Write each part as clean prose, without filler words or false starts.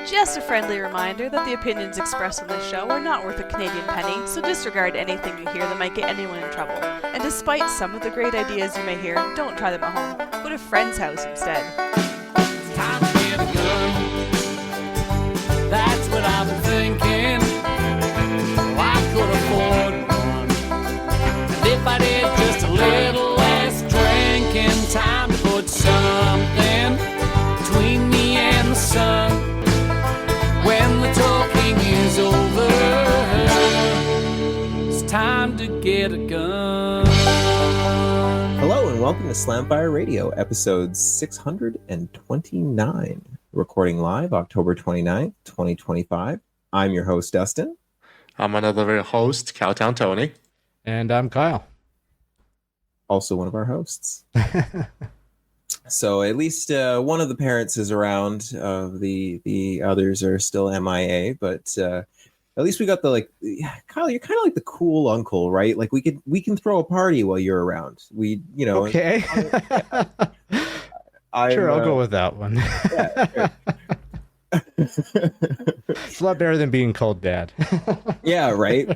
Just a friendly reminder that the opinions expressed on this show are not worth a Canadian penny, so disregard anything you hear that might get anyone in trouble. And despite some of the great ideas you may hear, don't try them at home. Go to a friend's house instead. It's time to get a gun. That's what I've been thinking. Well, I could afford one. And if I did just a little less drinking, time to put something between me and the sun. When the talking is over, it's time to get a gun. Hello and welcome to Slamfire Radio, episode 629. Recording live October 29th, 2025. I'm your host, Dustin. I'm another host, Cowtown Tony. And I'm Kyle. Also one of our hosts. So at least one of the parents is around. The others are still MIA, but at least we got the Kyle, you're kind of like the cool uncle, right? Like we can throw a party while you're around. Okay. Sure, I'll go with that one. Yeah, It's a lot better than being called dad. Yeah, right.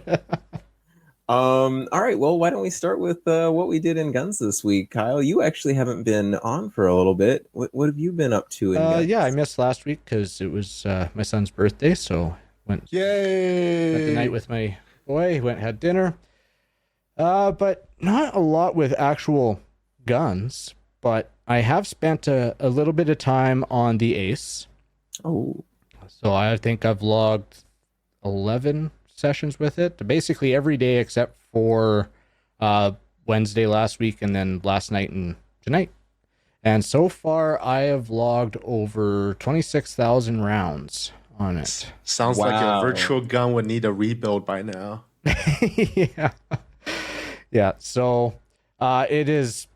All right, well, why don't we start with what we did in guns this week? Kyle, you actually haven't been on for a little bit. What have you been up to in guns? Yeah, I missed last week because it was my son's birthday, so went spent the night with my boy, had dinner. But not a lot with actual guns, but I have spent a little bit of time on the Ace. Oh. So I think I've logged 11 sessions with it, basically every day except for Wednesday last week and then last night and tonight. And so far I have logged over 26,000 rounds on it. Sounds like a virtual gun would need a rebuild by now. Yeah, so it is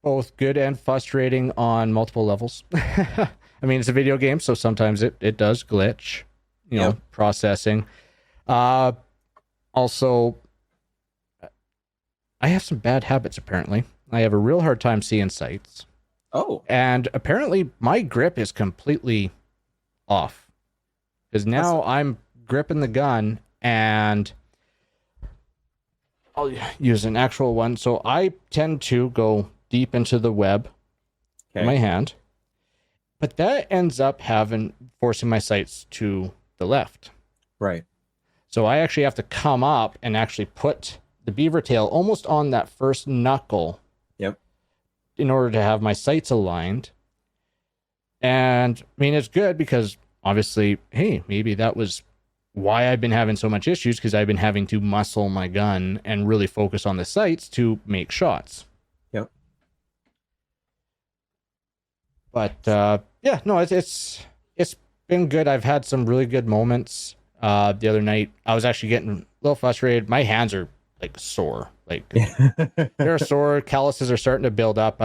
both good and frustrating on multiple levels. I mean, it's a video game, so sometimes it does glitch. Processing. Also, I have some bad habits, apparently. I have a real hard time seeing sights. Oh. And apparently my grip is completely off. Because now I'm gripping the gun and I'll use an actual one. So I tend to go deep into the web with my hand. But that ends up forcing my sights to the left. Right. So I actually have to come up and actually put the beaver tail almost on that first knuckle. Yep. In order to have my sights aligned. And I mean, it's good because obviously, hey, maybe that was why I've been having so much issues, because I've been having to muscle my gun and really focus on the sights to make shots. Yep. But it's been good. I've had some really good moments. The other night I was actually getting a little frustrated. My hands are like sore, they're sore. Calluses are starting to build up.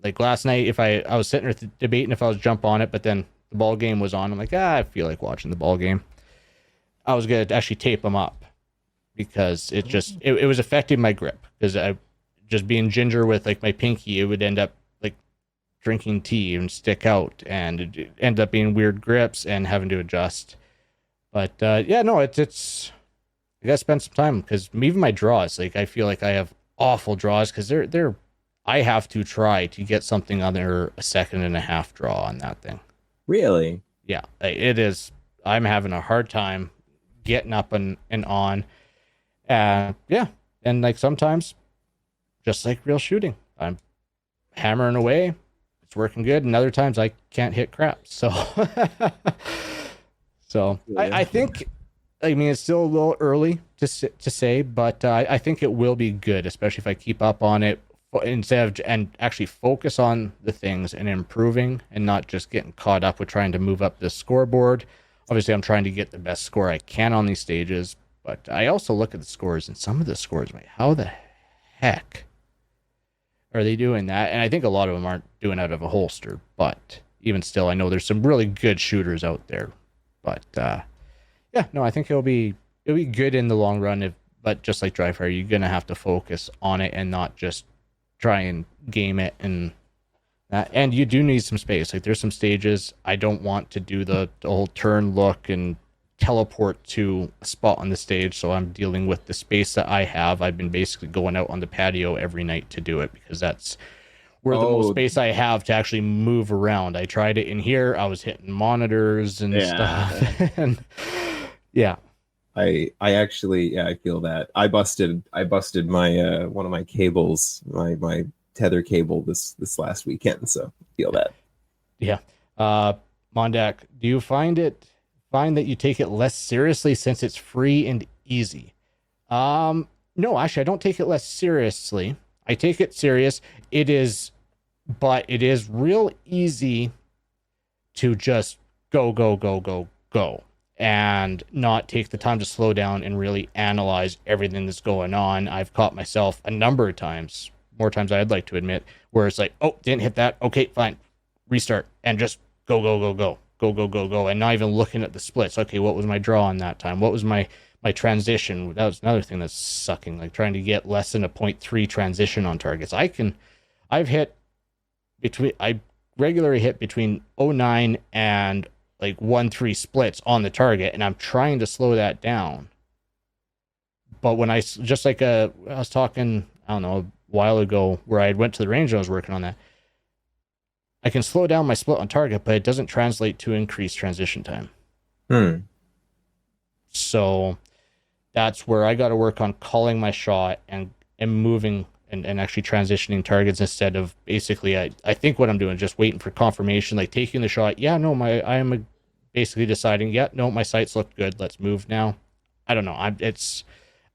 Like last night, if I was sitting there debating if I was jump on it, but then the ball game was on. I'm like, I feel like watching the ball game. I was gonna actually tape them up because it was affecting my grip, because I just being ginger with like my pinky, it would end up drinking tea and stick out, and it ended up being weird grips and having to adjust. But it's I gotta spend some time, because even my draws, I feel like I have awful draws because I have to try to get something under a second and a half draw on that thing. Really? Yeah, it is. I'm having a hard time getting up and on. And sometimes, just like real shooting, I'm hammering away. It's working good, and other times I can't hit crap. So, I think, it's still a little early to say, but I think it will be good, especially if I keep up on it and actually focus on the things and improving, and not just getting caught up with trying to move up the scoreboard. Obviously, I'm trying to get the best score I can on these stages, but I also look at the scores, and some of the scores, how the heck are they doing that? And I think a lot of them aren't doing out of a holster, but even still, I know there's some really good shooters out there. But I think it'll be good in the long run. But just like dry fire, you're gonna have to focus on it and not just try and game it and And you do need some space. Like there's some stages I don't want to do the whole turn, look, and teleport to a spot on the stage. So I'm dealing with the space that I have. I've been basically going out on the patio every night to do it because that's where the most space I have to actually move around. I tried it in here. I was hitting monitors and stuff. And yeah. I actually, I feel that. I busted my one of my cables, my tether cable this last weekend, so I feel that. Yeah. Mondak, do you find that you take it less seriously since it's free and easy? No, actually I don't take it less seriously. I take it serious. But it is real easy to just go and not take the time to slow down and really analyze everything that's going on. I've caught myself a number of times, more times I'd like to admit, where it's like, oh, didn't hit that. Okay, fine. Restart and just go, and not even looking at the splits. Okay, what was my draw on that time? What was my transition? That was another thing that's sucking, like trying to get less than a 0.3 transition on targets. I regularly hit between 0.9 and like 1.3 splits on the target, and I'm trying to slow that down. But when I was talking, I don't know, a while ago where I went to the range and I was working on that, I can slow down my split on target, but it doesn't translate to increased transition time. So that's where I got to work on calling my shot and moving and actually transitioning targets instead of basically, I think what I'm doing is just waiting for confirmation, like taking the shot. Yeah, no, I am basically deciding, yeah, no, my sights look good. Let's move now. I don't know. It's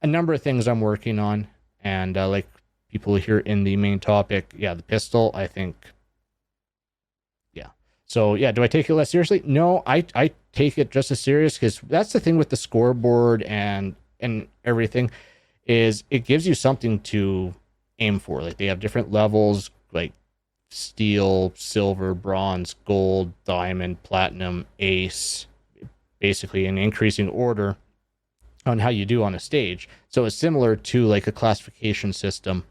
a number of things I'm working on. And like people here in the main topic, yeah, the pistol, I think, yeah. So yeah, do I take it less seriously? No, I take it just as serious because that's the thing with the scoreboard and everything is it gives you something to aim for. Like they have different levels, like steel, silver, bronze, gold, diamond, platinum, ace, basically in increasing order on how you do on a stage. So it's similar to like a classification system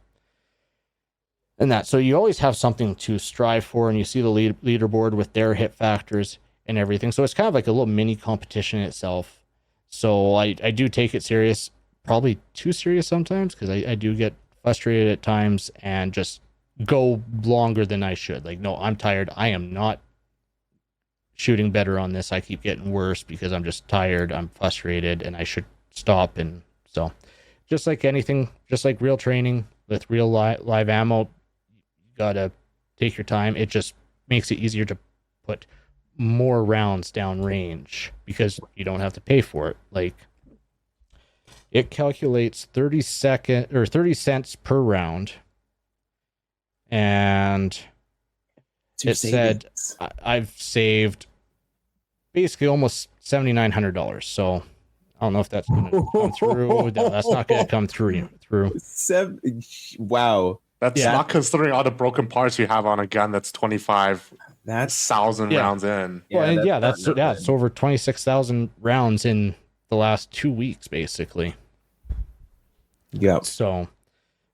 and that. So you always have something to strive for, and you see the leaderboard with their hit factors and everything. So it's kind of like a little mini competition itself. So I do take it serious, probably too serious sometimes, because I do get frustrated at times and just go longer than I should. Like, no, I'm tired. I am not shooting better on this. I keep getting worse because I'm just tired. I'm frustrated and I should stop. And so just like anything, just like real training with real live ammo, you got to take your time. It just makes it easier to put more rounds down range because you don't have to pay for it. Like, it calculates 30 cents per round, and it said I've saved basically almost $7,900. So I don't know if that's going to come through. No, that's not going to come through. Wow. That's not considering all the broken parts you have on a gun that's 25,000 rounds in. That's over 26,000 rounds in the last 2 weeks, basically. Yeah. So,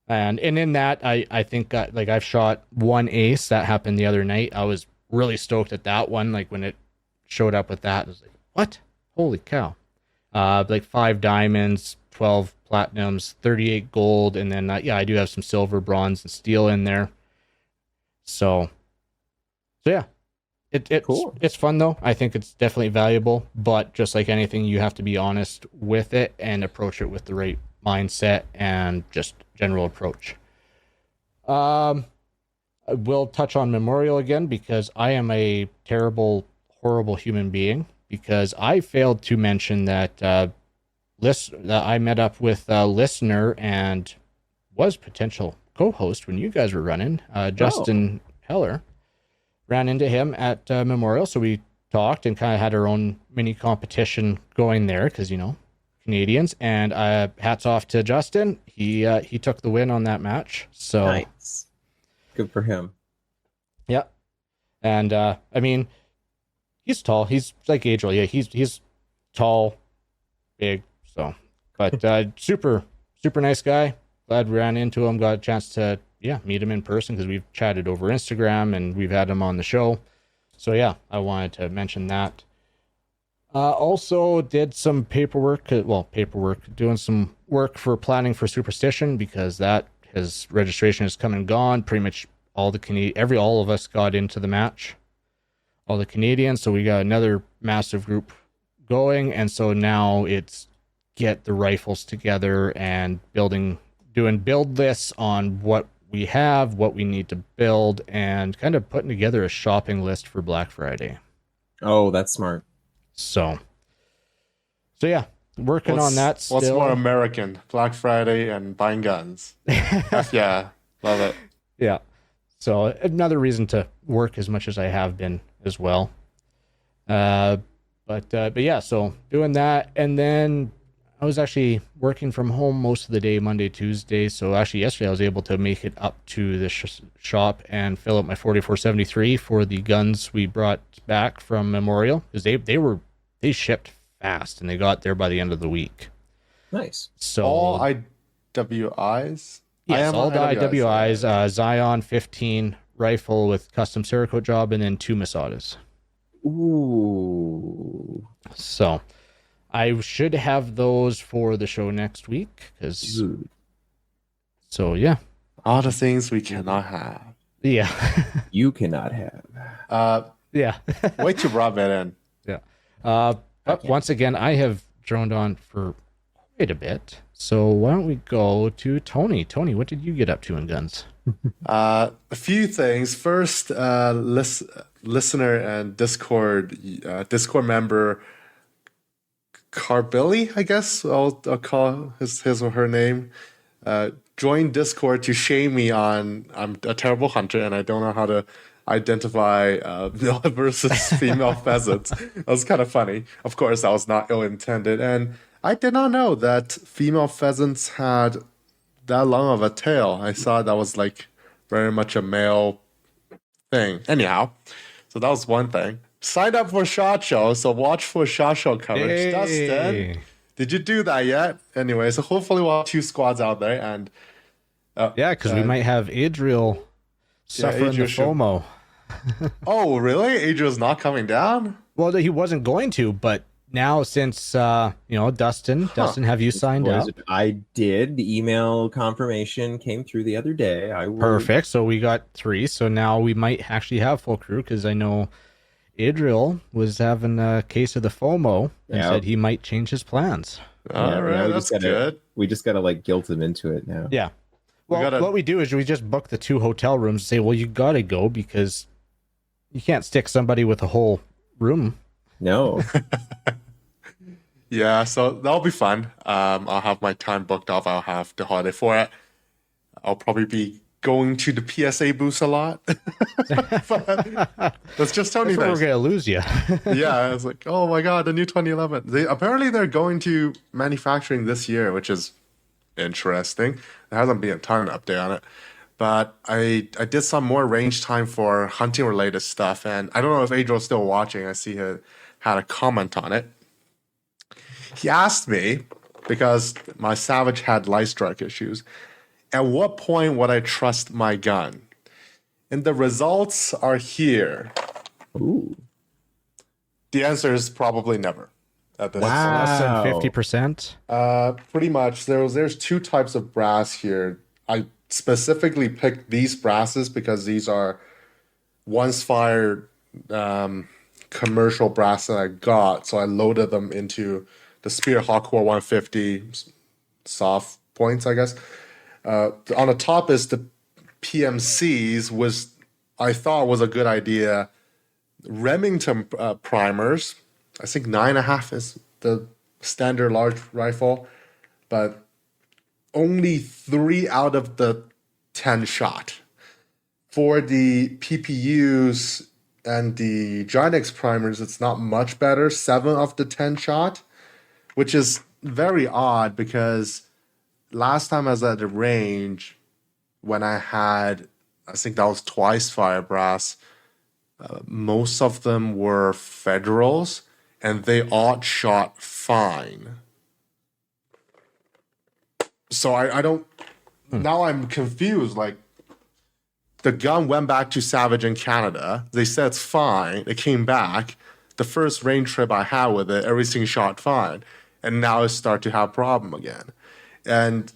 and in that, I think like I've shot one ace that happened the other night. I was really stoked at that one. Like when it showed up with that, I was like, what? Holy cow. Like 5 diamonds, 12 platinums, 38 gold. And then, I do have some silver, bronze, and steel in there. So yeah, cool. It's fun though. I think it's definitely valuable, but just like anything, you have to be honest with it and approach it with the right mindset and just general approach. I will touch on Memorial again because I am a terrible, horrible human being because I failed to mention that I met up with a listener and was potential co-host when you guys were running, Dustin Heller. Ran into him at Memorial, so we talked and kind of had our own mini competition going there because, Canadians. And hats off to Justin. He took the win on that match. So nice. Good for him. Yeah. And I mean, he's tall. He's like Adriel. Yeah, he's tall, big. So, but super, super nice guy. Glad we ran into him. Got a chance to meet him in person, because we've chatted over Instagram and we've had him on the show. So yeah, I wanted to mention that. Also did some paperwork, doing some work for planning for Superstition, because his registration has come and gone. Pretty much all of us got into the match, all the Canadians. So we got another massive group going. And so now it's get the rifles together and doing build lists on what we have, what we need to build, and kind of putting together a shopping list for Black Friday. Oh, that's smart. So yeah, working on that still. What's more American? Black Friday and buying guns. Yeah, love it. Yeah. So another reason to work as much as I have been as well. But yeah, so doing that. And then I was actually working from home most of the day, Monday, Tuesday. So actually yesterday I was able to make it up to the shop and fill up my 4473 for the guns we brought back from Memorial, because they shipped fast and they got there by the end of the week. Nice. So all IWIs? Yes, all the IWIs, Zion 15 rifle with custom Cerakote job, and then 2 Masadas. Ooh. So I should have those for the show next week. So yeah. All the things we cannot have. Yeah. You cannot have. Yeah. Wait till Rob in. Yeah. But once again, I have droned on for quite a bit. So why don't we go to Tony? Tony, what did you get up to in guns? A few things. First, listener and Discord member Carbilly, I guess I'll call his or her name, joined Discord to shame me on I'm a terrible hunter and I don't know how to identify male versus female pheasants. That was kind of funny. Of course, that was not ill-intended. And I did not know that female pheasants had that long of a tail. I thought that was like very much a male thing. Anyhow, so that was one thing. Signed up for SHOT Show, so watch for SHOT Show coverage. Hey. Dustin, did you do that yet? Anyway, so hopefully we'll have 2 squads out there. And yeah, because we might have Adriel suffering the FOMO. Oh, really? Adriel's not coming down? Well, he wasn't going to, but now since Dustin, have you signed up? I did. The email confirmation came through the other day. Perfect. So we got 3. So now we might actually have full crew, because I know Adriel was having a case of the FOMO and said he might change his plans. All right, that's good. We just gotta like guilt him into it now. Yeah. Well, what we do is we just book the 2 hotel rooms and say, well, you got to go, because you can't stick somebody with a whole room. No. Yeah, so that'll be fun. I'll have my time booked off. I'll have the holiday for it. I'll probably be going to the PSA booths a lot. But that's just Tony. That's where we're going to lose you. Yeah, it's like, oh my God, the new 2011. Apparently they're going to manufacturing this year, which is interesting. There hasn't been a ton of update on it. But I did some more range time for hunting related stuff. And I don't know if Adriel's still watching. I see he had a comment on it. He asked me, because my Savage had light strike issues, at what point would I trust my gun? And the results are here. Ooh. The answer is probably never. At this Wow. Less than 50%? Pretty much. There's 2 types of brass here. I specifically picked these brasses because these are once fired commercial brass that I got. So I loaded them into the Spear Hawkcore 150 soft points, I guess. On the top is the PMCs, I thought was a good idea. Remington primers. I think 9.5 is the standard large rifle, but only 3 out of the 10 shot. For the PPUs and the Giant primers, it's not much better. 7 of the 10 shot, which is very odd because last time I was at the range, when I had, I think that was twice fire brass, most of them were Federals, and they all shot fine. So I don't... Now I'm confused. Like, the gun went back to Savage in Canada. They said it's fine. It came back. The first range trip I had with it, everything shot fine. And now it started to have problem again. And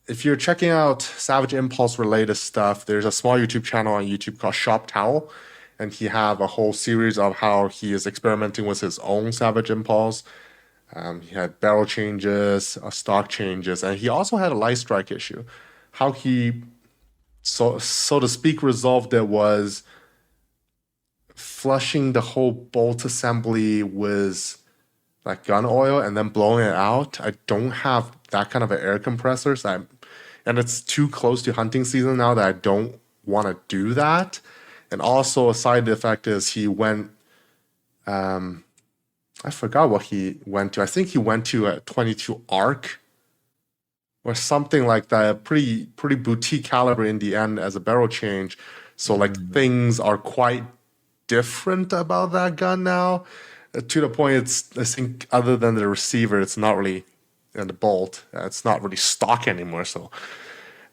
if you're checking out Savage Impulse related stuff, there's a small YouTube channel on YouTube called Shop Towel. And he have a whole series of how he is experimenting with his own Savage Impulse. He had barrel changes, stock changes, and he also had a light strike issue. How he, so to speak, resolved it was flushing the whole bolt assembly with like gun oil and then blowing it out. I don't have that kind of an air compressor, and it's too close to hunting season now that I don't want to do that. And also a side effect is he went, I forgot what he went to. I think he went to a 22 ARC or something like that. A pretty boutique caliber in the end as a barrel change. So like things are quite different about that gun now. To the point, I think other than the receiver, it's not really, and the bolt, it's not really stock anymore. So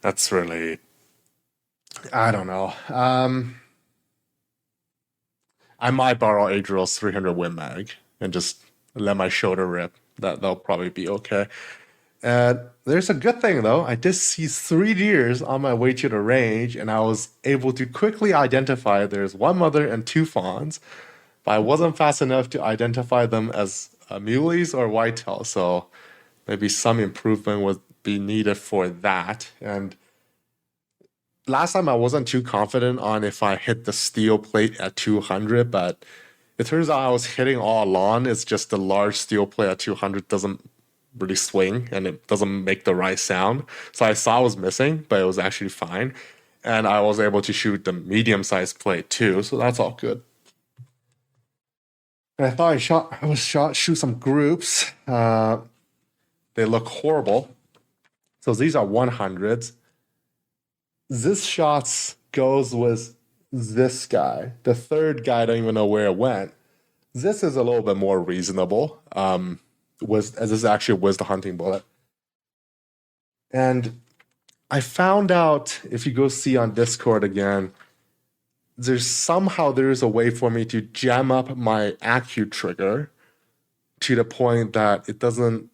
that's really, I don't know. I might borrow Adriel's 300 Win Mag and just let my shoulder rip. That'll probably be okay. There's a good thing though. I did see 3 deers on my way to the range, and I was able to quickly identify there's one mother and 2 fawns, but I wasn't fast enough to identify them as muleys or whitetail. So maybe some improvement would be needed for that. And last time I wasn't too confident on if I hit the steel plate at 200, but it turns out I was hitting all along. It's just the large steel plate at 200 doesn't really swing and it doesn't make the right sound. So I saw I was missing, but it was actually fine. And I was able to shoot the medium-sized plate too, so that's all good. And I thought shoot some groups. They look horrible. So these are 100s. This shots goes with this guy. The third guy, I don't even know where it went. This is a little bit more reasonable. This is actually was the hunting bullet. And I found out, if you go see on Discord again, there is a way for me to jam up my Acu trigger to the point that it doesn't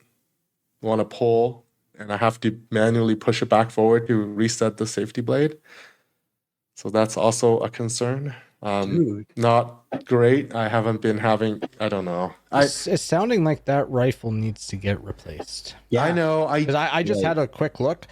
want to pull, and I have to manually push it back forward to reset the safety blade. So that's also a concern. Not great. I haven't been having, I don't know. It's sounding like that rifle needs to get replaced. Yeah, I know. I just had a quick look.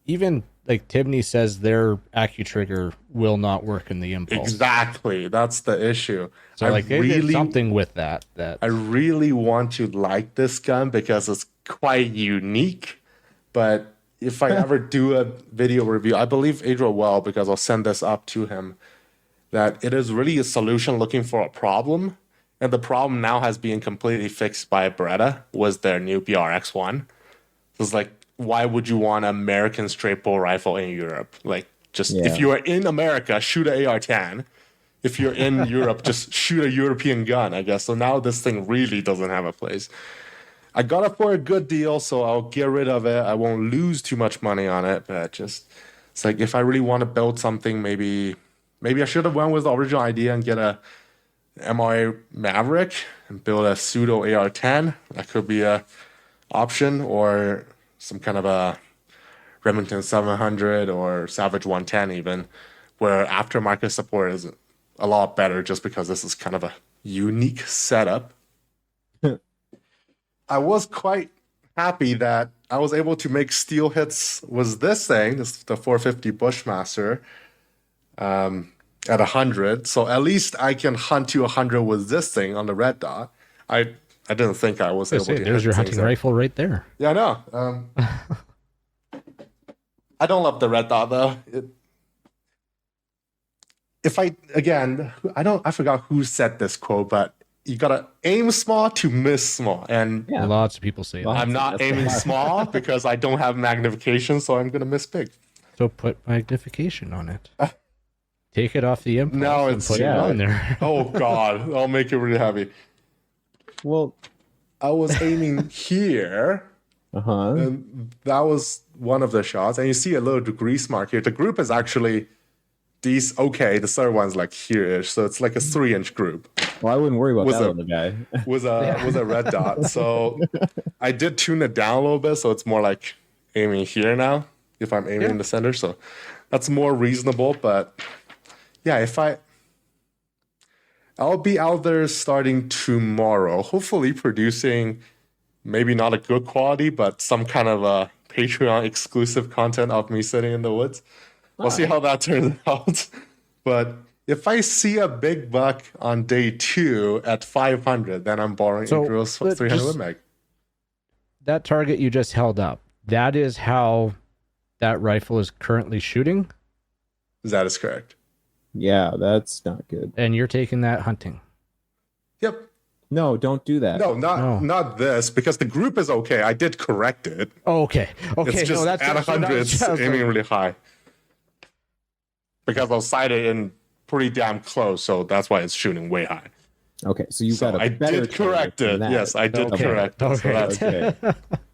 Even like Tibney says their Acu trigger will not work in the Impulse. Exactly. That's the issue. So like they did something with that. I really want to like this gun because it's quite unique. But if I ever do a video review, I believe Adriel will, because I'll send this up to him, that it is really a solution looking for a problem. And the problem now has been completely fixed by Beretta, was their new BRX1. It's like, why would you want an American straight bow rifle in Europe? Like, if you are in America, shoot an AR-10. If you're in Europe, just shoot a European gun, I guess. So now this thing really doesn't have a place. I got it for a good deal, so I'll get rid of it. I won't lose too much money on it, but it's like, if I really want to build something, maybe I should have went with the original idea and get a MRA Maverick and build a pseudo AR-10. That could be a option, or some kind of a Remington 700 or Savage 110 even, where aftermarket support is a lot better just because this is kind of a unique setup. I was quite happy that I was able to make steel hits with this thing, the 450 Bushmaster, at 100. So at least I can hunt to 100 with this thing on the red dot. I didn't think I was able to. There's your hunting rifle right there. Yeah, I know. I don't love the red dot though. I forgot who said this quote, but you gotta aim small to miss small, and lots of people say that. I'm not aiming small because I don't have magnification, so I'm gonna miss big. So put magnification on it. Take it off the Impulse. No, and put it on there. Oh God, I'll make it really heavy. Well, I was aiming here, and that was one of the shots, and you see a little grease mark here. The group is actually these, okay, the third one's like here-ish, so it's like a 3-inch group. Well, I wouldn't worry about Was that a- little guy. Was a red dot. So I did tune it down a little bit, so it's more like aiming here now, if I'm aiming in the center. So that's more reasonable. But yeah, I'll be out there starting tomorrow, hopefully producing maybe not a good quality, but some kind of a Patreon exclusive content of me sitting in the woods. We'll see how that turns out. But if I see a big buck on day 2 at 500, then I'm borrowing Ingro's 300 meg. That target you just held up, that is how that rifle is currently shooting? That is correct. Yeah, that's not good. And you're taking that hunting? Yep. No, don't do that. No, not this, because the group is okay. I did correct it. Oh, okay. Okay. It's just that's at 100, it's aiming really high. Because I'll sight it in pretty damn close, so that's why it's shooting way high. Okay, so you've got a I better did correct it. than that. Yes, I did correct it. So that's Okay.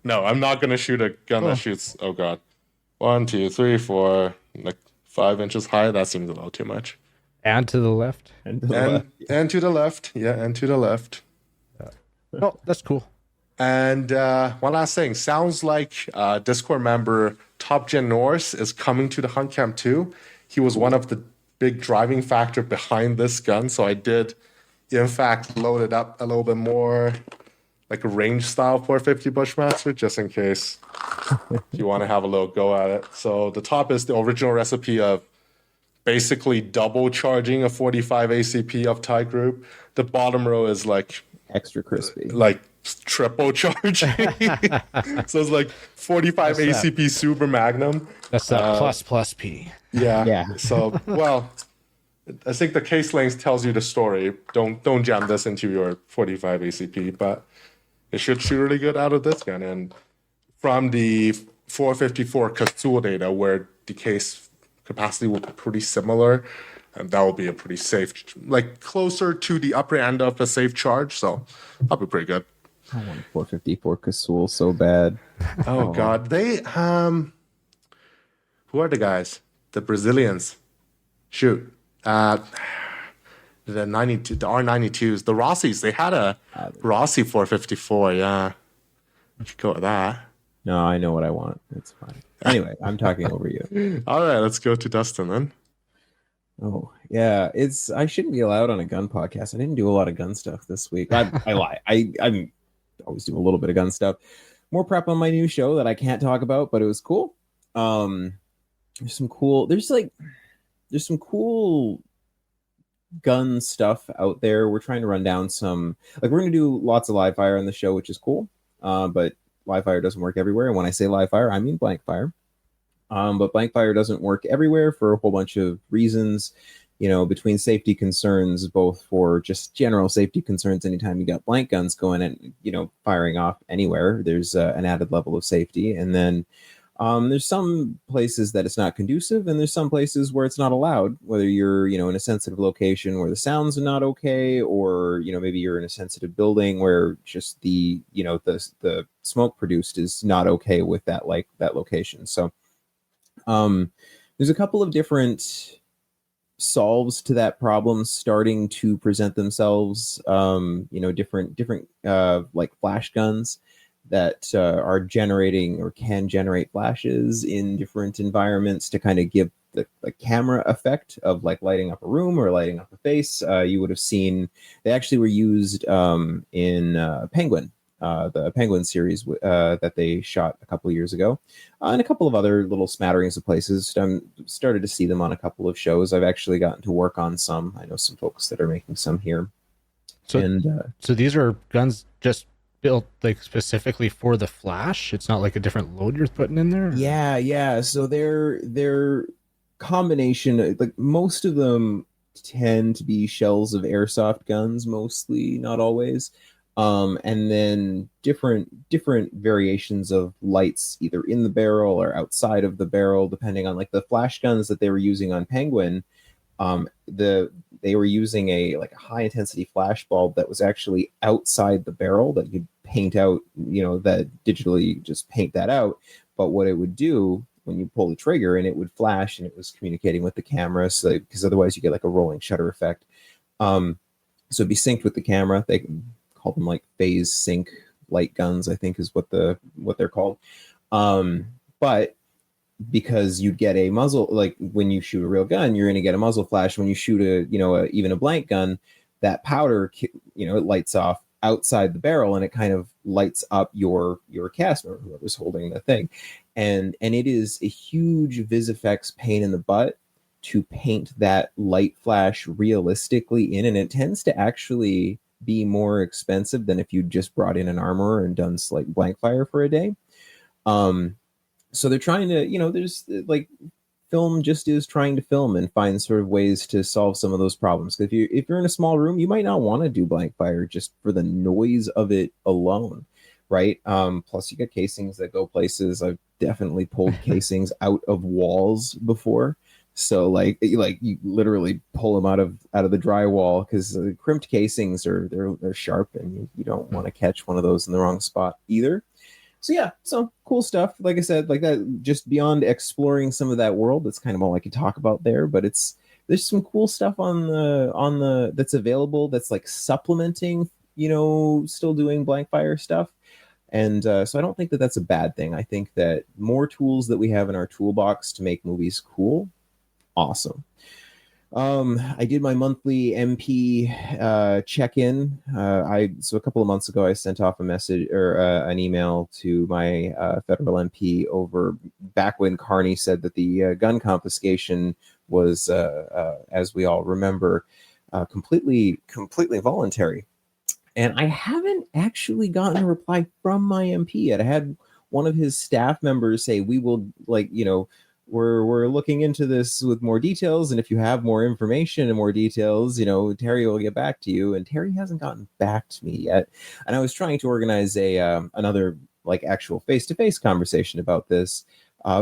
No, I'm not going to shoot a gun that shoots, oh god, 1, 2, 3, 4, like 5 inches high. That seems a little too much. And to the left? And to the left. And to the left. Yeah, and to the left. Oh, that's cool. And one last thing. Sounds like Discord member Top Gen Norse is coming to the hunt camp too. He was one of the big driving factor behind this gun. So I did, in fact, load it up a little bit more like a range style 450 Bushmaster, just in case you want to have a little go at it. So the top is the original recipe of basically double charging a 45 ACP of tie group. The bottom row is like Extra crispy. like triple charging. So it's like 45 ACP Super Magnum. That's that plus P. Yeah. Yeah. So, well, I think the case length tells you the story. Don't jam this into your 45 ACP, but it should shoot really good out of this gun. And from the 454 Cthulhu data, where the case capacity will be pretty similar, and that will be a pretty safe, like closer to the upper end of a safe charge. So that'll be pretty good. I want 454 Cthulhu so bad. Oh god, they who are the guys? The Brazilians. Shoot, the 92, the R92s, the Rossies. They had a Rossi 454. Yeah, you should go with that. No, I know what I want. It's fine. Anyway, I'm talking over you. All right, let's go to Dustin then. Oh, yeah. I shouldn't be allowed on a gun podcast. I didn't do a lot of gun stuff this week. I lie. I always do a little bit of gun stuff. More prep on my new show that I can't talk about, but it was cool. There's some cool gun stuff out there. We're trying to run down some, like, we're going to do lots of live fire on the show, which is cool. But live fire doesn't work everywhere. And when I say live fire, I mean blank fire. But blank fire doesn't work everywhere for a whole bunch of reasons, between safety concerns, both for just general safety concerns. Anytime you got blank guns going and, firing off anywhere, there's an added level of safety. And then there's some places that it's not conducive, and there's some places where it's not allowed, whether you're, in a sensitive location where the sounds are not okay, or, maybe you're in a sensitive building where just the smoke produced is not okay with that location. So there's a couple of different solves to that problem starting to present themselves. Different like flash guns that are generating or can generate flashes in different environments to kind of give the camera effect of like lighting up a room or lighting up a face. You would have seen they actually were used in Penguin. The Penguin series that they shot a couple of years ago, and a couple of other little smatterings of places. Started to see them on a couple of shows. I've actually gotten to work on some. I know some folks that are making some here. So these are guns just built like specifically for the flash? It's not like a different load you're putting in there? Yeah. So they're combination, like most of them tend to be shells of airsoft guns, mostly, not always. And then different variations of lights either in the barrel or outside of the barrel, depending on like the flash guns that they were using on Penguin. They were using a high intensity flash bulb that was actually outside the barrel that you'd paint out, that digitally just paint that out. But what it would do when you pull the trigger, and it would flash, and it was communicating with the camera. So because otherwise you get like a rolling shutter effect. So it'd be synced with the camera. They call them like phase sync light guns, I think is what they're called. But because you'd get a muzzle, like when you shoot a real gun, you're going to get a muzzle flash. When you shoot even a blank gun, that powder, it lights off outside the barrel, and it kind of lights up your cast member, whoever's holding the thing. And it is a huge VisFX pain in the butt to paint that light flash realistically in, and it tends to actually be more expensive than if you just brought in an armorer and done like blank fire for a day. So they're trying to, there's like film just is trying to film and find sort of ways to solve some of those problems. If you're in a small room, you might not want to do blank fire just for the noise of it alone, right? Plus you get casings that go places. I've definitely pulled casings out of walls before. So like you literally pull them out of the drywall, because crimped casings they're sharp, and you don't want to catch one of those in the wrong spot either. So yeah, so cool stuff. Like I said, like that, just beyond exploring some of that world, that's kind of all I could talk about there. But there's some cool stuff on the that's available that's like supplementing, still doing blank fire stuff. And so I don't think that that's a bad thing. I think that more tools that we have in our toolbox to make movies cool. Awesome. I did my monthly MP check-in. So a couple of months ago, I sent off a message or an email to my federal MP over back when Carney said that the gun confiscation was, as we all remember, completely voluntary. And I haven't actually gotten a reply from my MP yet. I had one of his staff members say, we will, we're looking into this with more details, and if you have more information and more details, Terry will get back to you. And Terry hasn't gotten back to me yet. And I was trying to organize another actual face-to-face conversation about this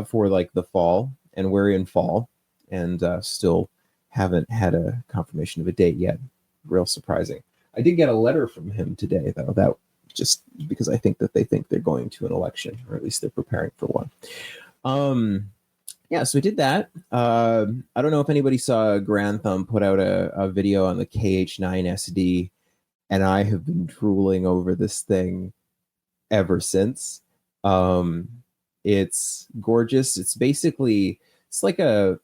for the fall, and we're in fall, and still haven't had a confirmation of a date yet. Real surprising. I did get a letter from him today, though, that just because I think that they think they're going to an election, or at least they're preparing for one. Yeah, so I did that. I don't know if anybody saw Grand Thumb put out a video on the KH9 SD, and I have been drooling over this thing ever since. It's gorgeous. It's basically, it's like it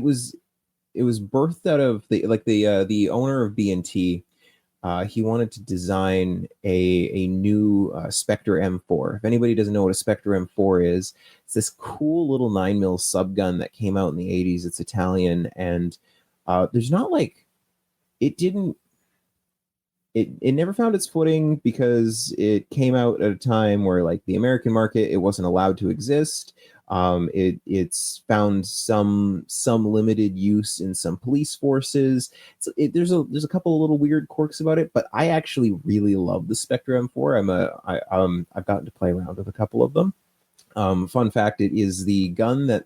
was birthed out of the owner of B&T. He wanted to design a new Spectre M4. If anybody doesn't know what a Spectre M4 is, it's this cool little 9mm subgun that came out in the 80s. It's Italian, and there's not it never found its footing because it came out at a time where the American market, it wasn't allowed to exist. It's found some limited use in some police forces. There's a couple of little weird quirks about it, but I actually really love the Spectre M4. I've gotten to play around with a couple of them. Fun fact: it is the gun that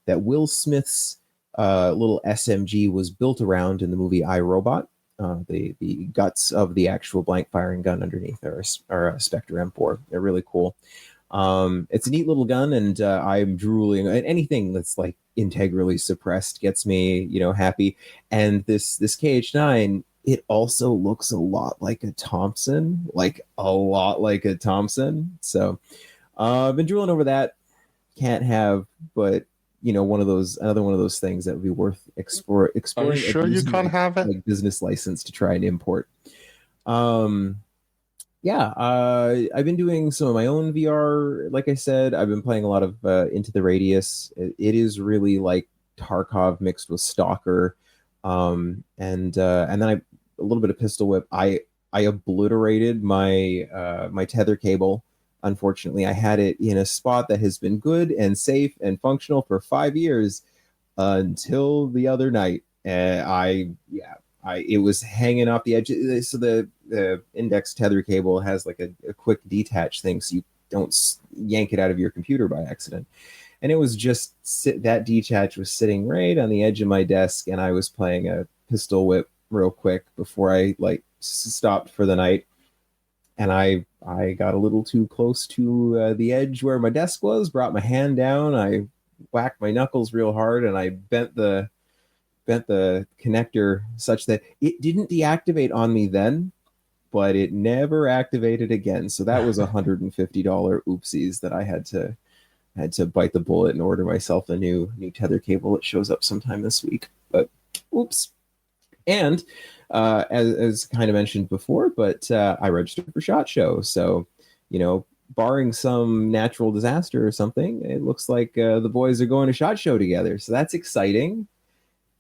Will Smith's little SMG was built around in the movie I, Robot. The guts of the actual blank firing gun underneath are a Spectre M4. They're really cool. It's a neat little gun, and I'm drooling. Anything that's integrally suppressed gets me, happy. And this KH9, it also looks a lot like a Thompson, So I've been drooling over that. Can't have, but another one of those things that would be worth exploring. Are you sure you can't have it? Business license to try and import. Yeah, I've been doing some of my own VR. Like I said, I've been playing a lot of Into the Radius. It is really like Tarkov mixed with Stalker, and then a little bit of Pistol Whip. I obliterated my my tether cable. Unfortunately, I had it in a spot that has been good and safe and functional for 5 years until the other night. It was hanging off the edge. So the index tether cable has a quick detach thing, so you don't yank it out of your computer by accident. And it was just that detach was sitting right on the edge of my desk, and I was playing a Pistol Whip real quick before I stopped for the night. And I I got a little too close to the edge where my desk was, brought my hand down, I whacked my knuckles real hard, and I bent the connector such that it didn't deactivate on me then, but it never activated again. So that was $150 oopsies that I had to bite the bullet and order myself a new tether cable that shows up sometime this week. But oops. And as kind of mentioned before, but I registered for SHOT Show. So, barring some natural disaster or something, it looks like the boys are going to SHOT Show together. So that's exciting.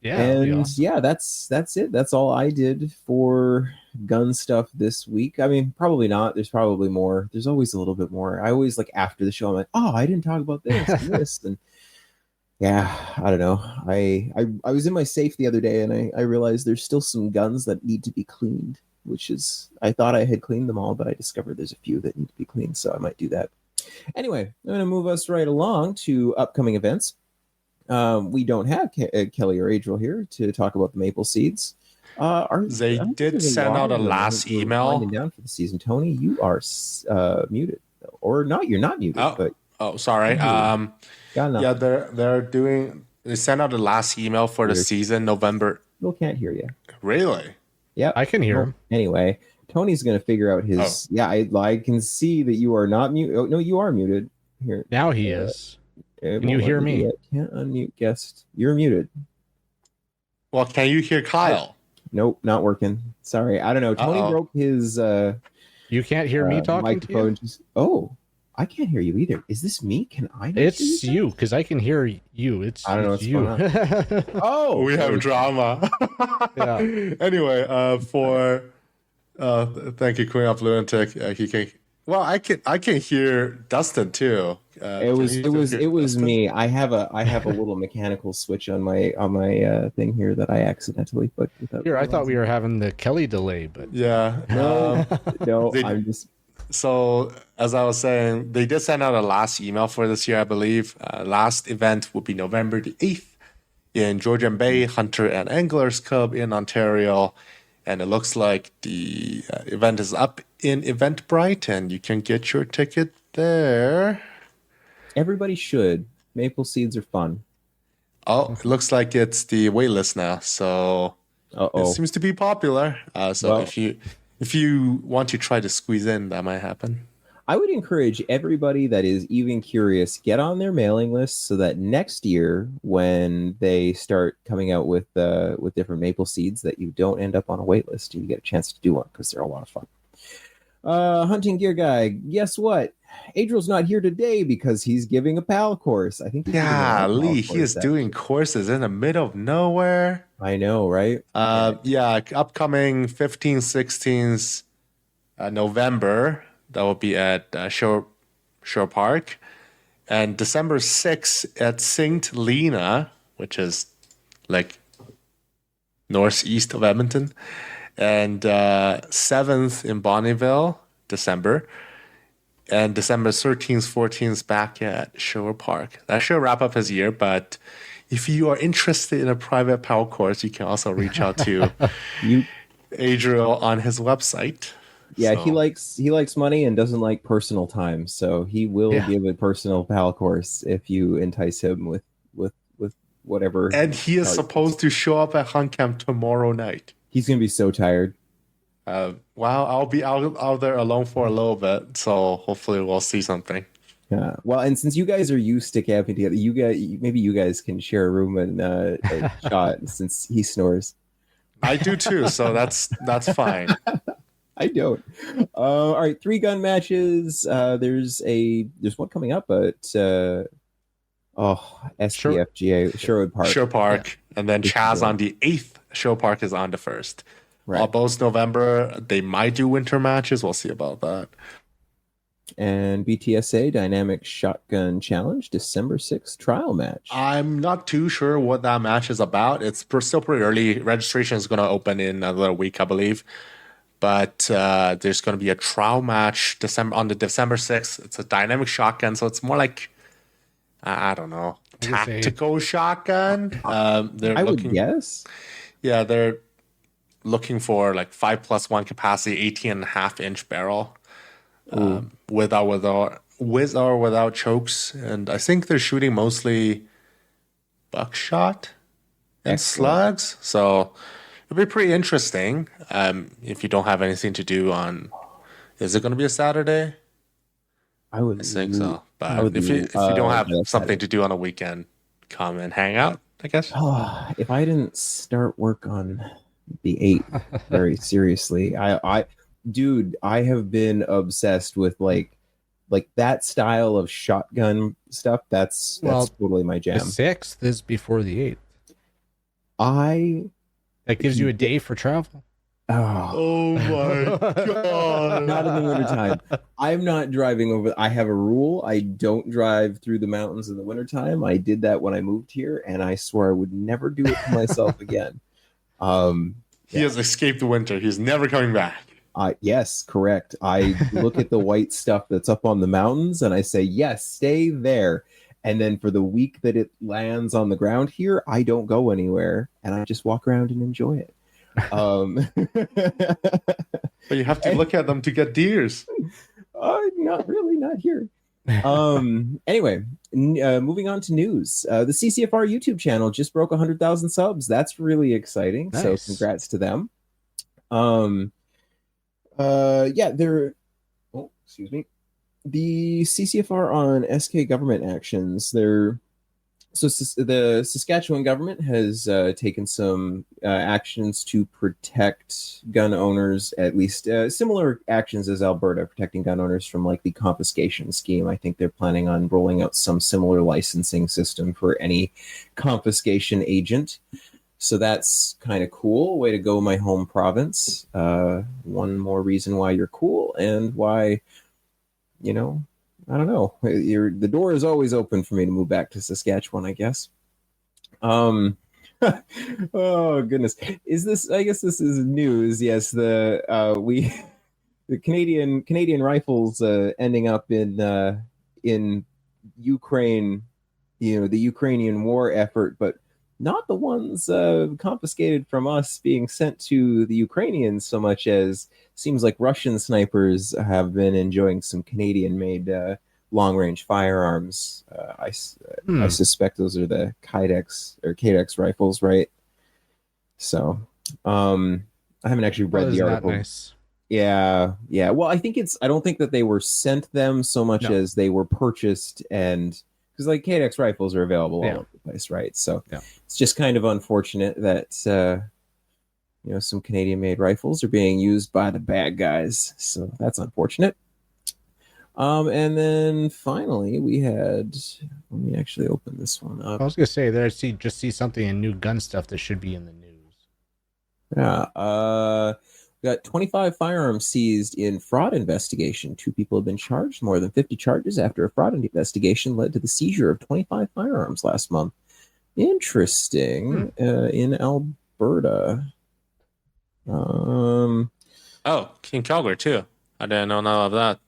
Yeah. And that's it. That's all I did for gun stuff this week. I mean, probably not. There's probably more. There's always a little bit more. I always after the show, I'm like, oh, I didn't talk about this and this. And yeah, I don't know. I was in my safe the other day and I realized there's still some guns that need to be cleaned, which is, I thought I had cleaned them all, but I discovered there's a few that need to be cleaned. So I might do that. Anyway, I'm going to move us right along to upcoming events. We don't have Kelly or Adriel here to talk about the Maple Seeds. They did send out a last email. Winding down for the season. Tony, you are muted, or not? You're not muted. Sorry. Yeah, they sent out the last email for the season, November. Still can't hear you. Really? Yeah, I can hear him. Anyway, Tony's going to figure out his. Yeah, I can see that you are not muted. Oh no, you are muted. Here now he is. Can you hear me? Can't unmute guest. You're muted. Well, can you hear Kyle? Nope, not working. Sorry, I don't know. Tony broke his. You can't hear me talking microphone. to you? I can't hear you either. Is this me? Can I? It's you because I can hear you. I don't know what's you. Oh, we have drama. Yeah. Anyway, thank you, Queen of Lunatic. He can. Well, I can hear Dustin too. It was me. I have a little mechanical switch on my thing here that I accidentally put. Here, I thought we were having the Kelly delay, but yeah, no. I'm just. So as I was saying, they did send out a last email for this year, I believe. Last event will be November the 8th in Georgian Bay Hunter and Anglers Club in Ontario. And it looks like the event is up in Eventbrite, and you can get your ticket there. Everybody should. Maple Seeds are fun. Oh, it looks like it's the waitlist now, so it seems to be popular. If you want to try to squeeze in, that might happen. I would encourage everybody that is even curious, get on their mailing list so that next year when they start coming out with different maple seeds, that you don't end up on a wait list and you get a chance to do one because they're a lot of fun. Hunting Gear Guy, guess what? Adriel's not here today because he's giving a PAL course. I think. Yeah, Lee, he is doing courses in the middle of nowhere. I know, right? Yeah, upcoming 15th, 16th November. That will be at Shore Park. And December 6th at St. Lena, which is like northeast of Edmonton. And 7th in Bonnyville, December. And December 13th, 14th back at Shore Park. That should wrap up his year, but if you are interested in a private PAL course, you can also reach out to Adriel on his website. Yeah, so. he likes money and doesn't like personal time, so he will give a personal PAL course if you entice him with whatever. And he is supposed to show up at Hunt Camp tomorrow night. He's gonna be so tired. I'll be out there alone for a little bit, so hopefully we'll see something. Yeah. Well, and since you guys are used to camping together, maybe you guys can share a room and a shot since he snores. I do too, so that's fine. I don't. All right, 3 gun matches. There's one coming up at SPFGA Sherwood Park. Shore Park, and then Chaz on the 8th. Shore Park is on the 1st. Right. Both November. They might do winter matches. We'll see about that. And BTSA Dynamic Shotgun Challenge December 6th trial match. I'm not too sure what that match is about. It's still pretty early. Registration is going to open in another week, I believe. But there's going to be a trial match on the December 6th. It's a dynamic shotgun, so it's more like, I don't know, tactical shotgun. I would guess. Yeah, they're looking for like 5+1 capacity, 18.5-inch barrel. with or without chokes, and I think they're shooting mostly buckshot and slugs. So it'll be pretty interesting. If you don't have anything to do on, is it going to be a Saturday? I think so. But if you don't have something to do on a weekend, come and hang out, I guess. If I didn't start work on the 8th very seriously, I have been obsessed with like that style of shotgun stuff. That's totally my jam. The 6th is before the 8th. That gives you a day for travel. Oh my god! Not in the wintertime. I'm not driving over. I have a rule. I don't drive through the mountains in the wintertime. I did that when I moved here, and I swore I would never do it to myself again. He has escaped the winter. He's never coming back. Yes, correct. I look at the white stuff that's up on the mountains, and I say, yes, stay there. And then for the week that it lands on the ground here, I don't go anywhere, and I just walk around and enjoy it. But you have to look at them to get deers. Not really, not here. Anyway, moving on to news. The CCFR YouTube channel just broke 100,000 subs. That's really exciting. Nice. So congrats to them. Excuse me. The CCFR on SK government actions. The Saskatchewan government has taken some actions to protect gun owners, at least similar actions as Alberta, protecting gun owners from like the confiscation scheme. I think they're planning on rolling out some similar licensing system for any confiscation agent. So that's kind of cool. Way to go, my home province. One more reason why you're cool and why, I don't know. The door is always open for me to move back to Saskatchewan, I guess. Oh goodness. I guess this is news. Yes, the Canadian rifles ending up in Ukraine, the Ukrainian war effort, but not the ones confiscated from us being sent to the Ukrainians so much as seems like Russian snipers have been enjoying some Canadian-made long-range firearms. I suspect those are the Kydex rifles, right? So I haven't actually read the article. Nice. Yeah. Well, I don't think that they were sent them so much as they were purchased, and because like Kydex rifles are available all over the place, right? So it's just kind of unfortunate that some Canadian-made rifles are being used by the bad guys. So that's unfortunate. And then finally we had. Let me actually open this one up. I was gonna say there. See something in new gun stuff that should be in the news. Yeah. We got 25 firearms seized in fraud investigation. 2 people have been charged. More than 50 charges after a fraud investigation led to the seizure of 25 firearms last month. Interesting. In Alberta. In Calgary too. I didn't know none of that.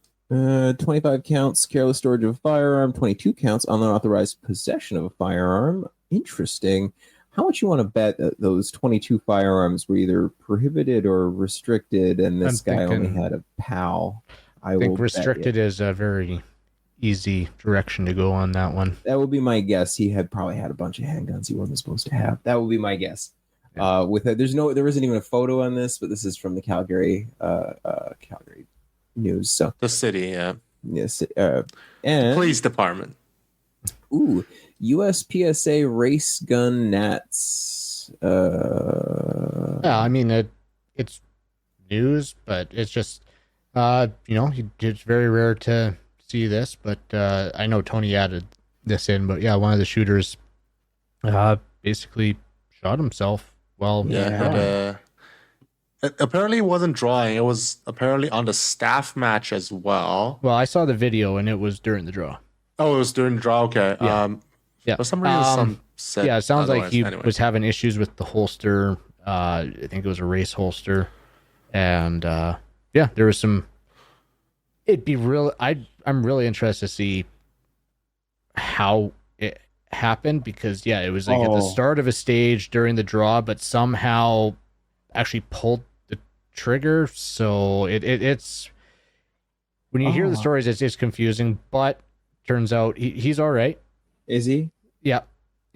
25 counts careless storage of a firearm. 22 counts unauthorized possession of a firearm. Interesting. How much you want to bet that those 22 firearms were either prohibited or restricted, and this guy only had a PAL? I think restricted is a very easy direction to go on that one. That would be my guess. He probably had a bunch of handguns he wasn't supposed to have. That would be my guess. Yeah. There isn't even a photo on this, but this is from the Calgary news. So the city, yeah. Yes, and police department. Ooh. USPSA race gun nats. I mean it's news, but it's just it's very rare to see this. But I know Tony added this in, but yeah, one of the shooters basically shot himself. Well, apparently it wasn't drawing. It was apparently on the staff match as well. Well, I saw the video and it was during the draw. Oh, it was during the draw. Okay. Yeah. For some reason, it sounds like he was having issues with the holster. I think it was a race holster, and there was some. It'd be real. I'm really interested to see how it happened because it was like at the start of a stage during the draw, but somehow actually pulled the trigger. So it's when you hear the stories, it's confusing, but turns out he's all right. Is he? Yeah.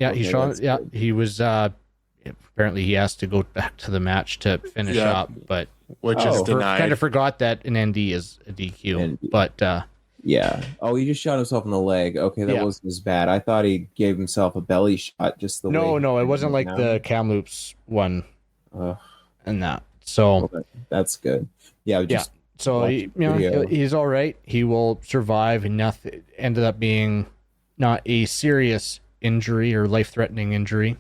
Okay, he shot. Yeah, good. he was. Apparently, he has to go back to the match to finish up, but which is denied. Kind of forgot that an ND is a DQ, but yeah. Oh, he just shot himself in the leg. Okay, that wasn't as bad. I thought he gave himself a belly shot. Just the way. No, it wasn't like the Kamloops one, and that. So that's good. Yeah, just So he's all right. He will survive, and nothing ended up being not a serious injury or life-threatening injury.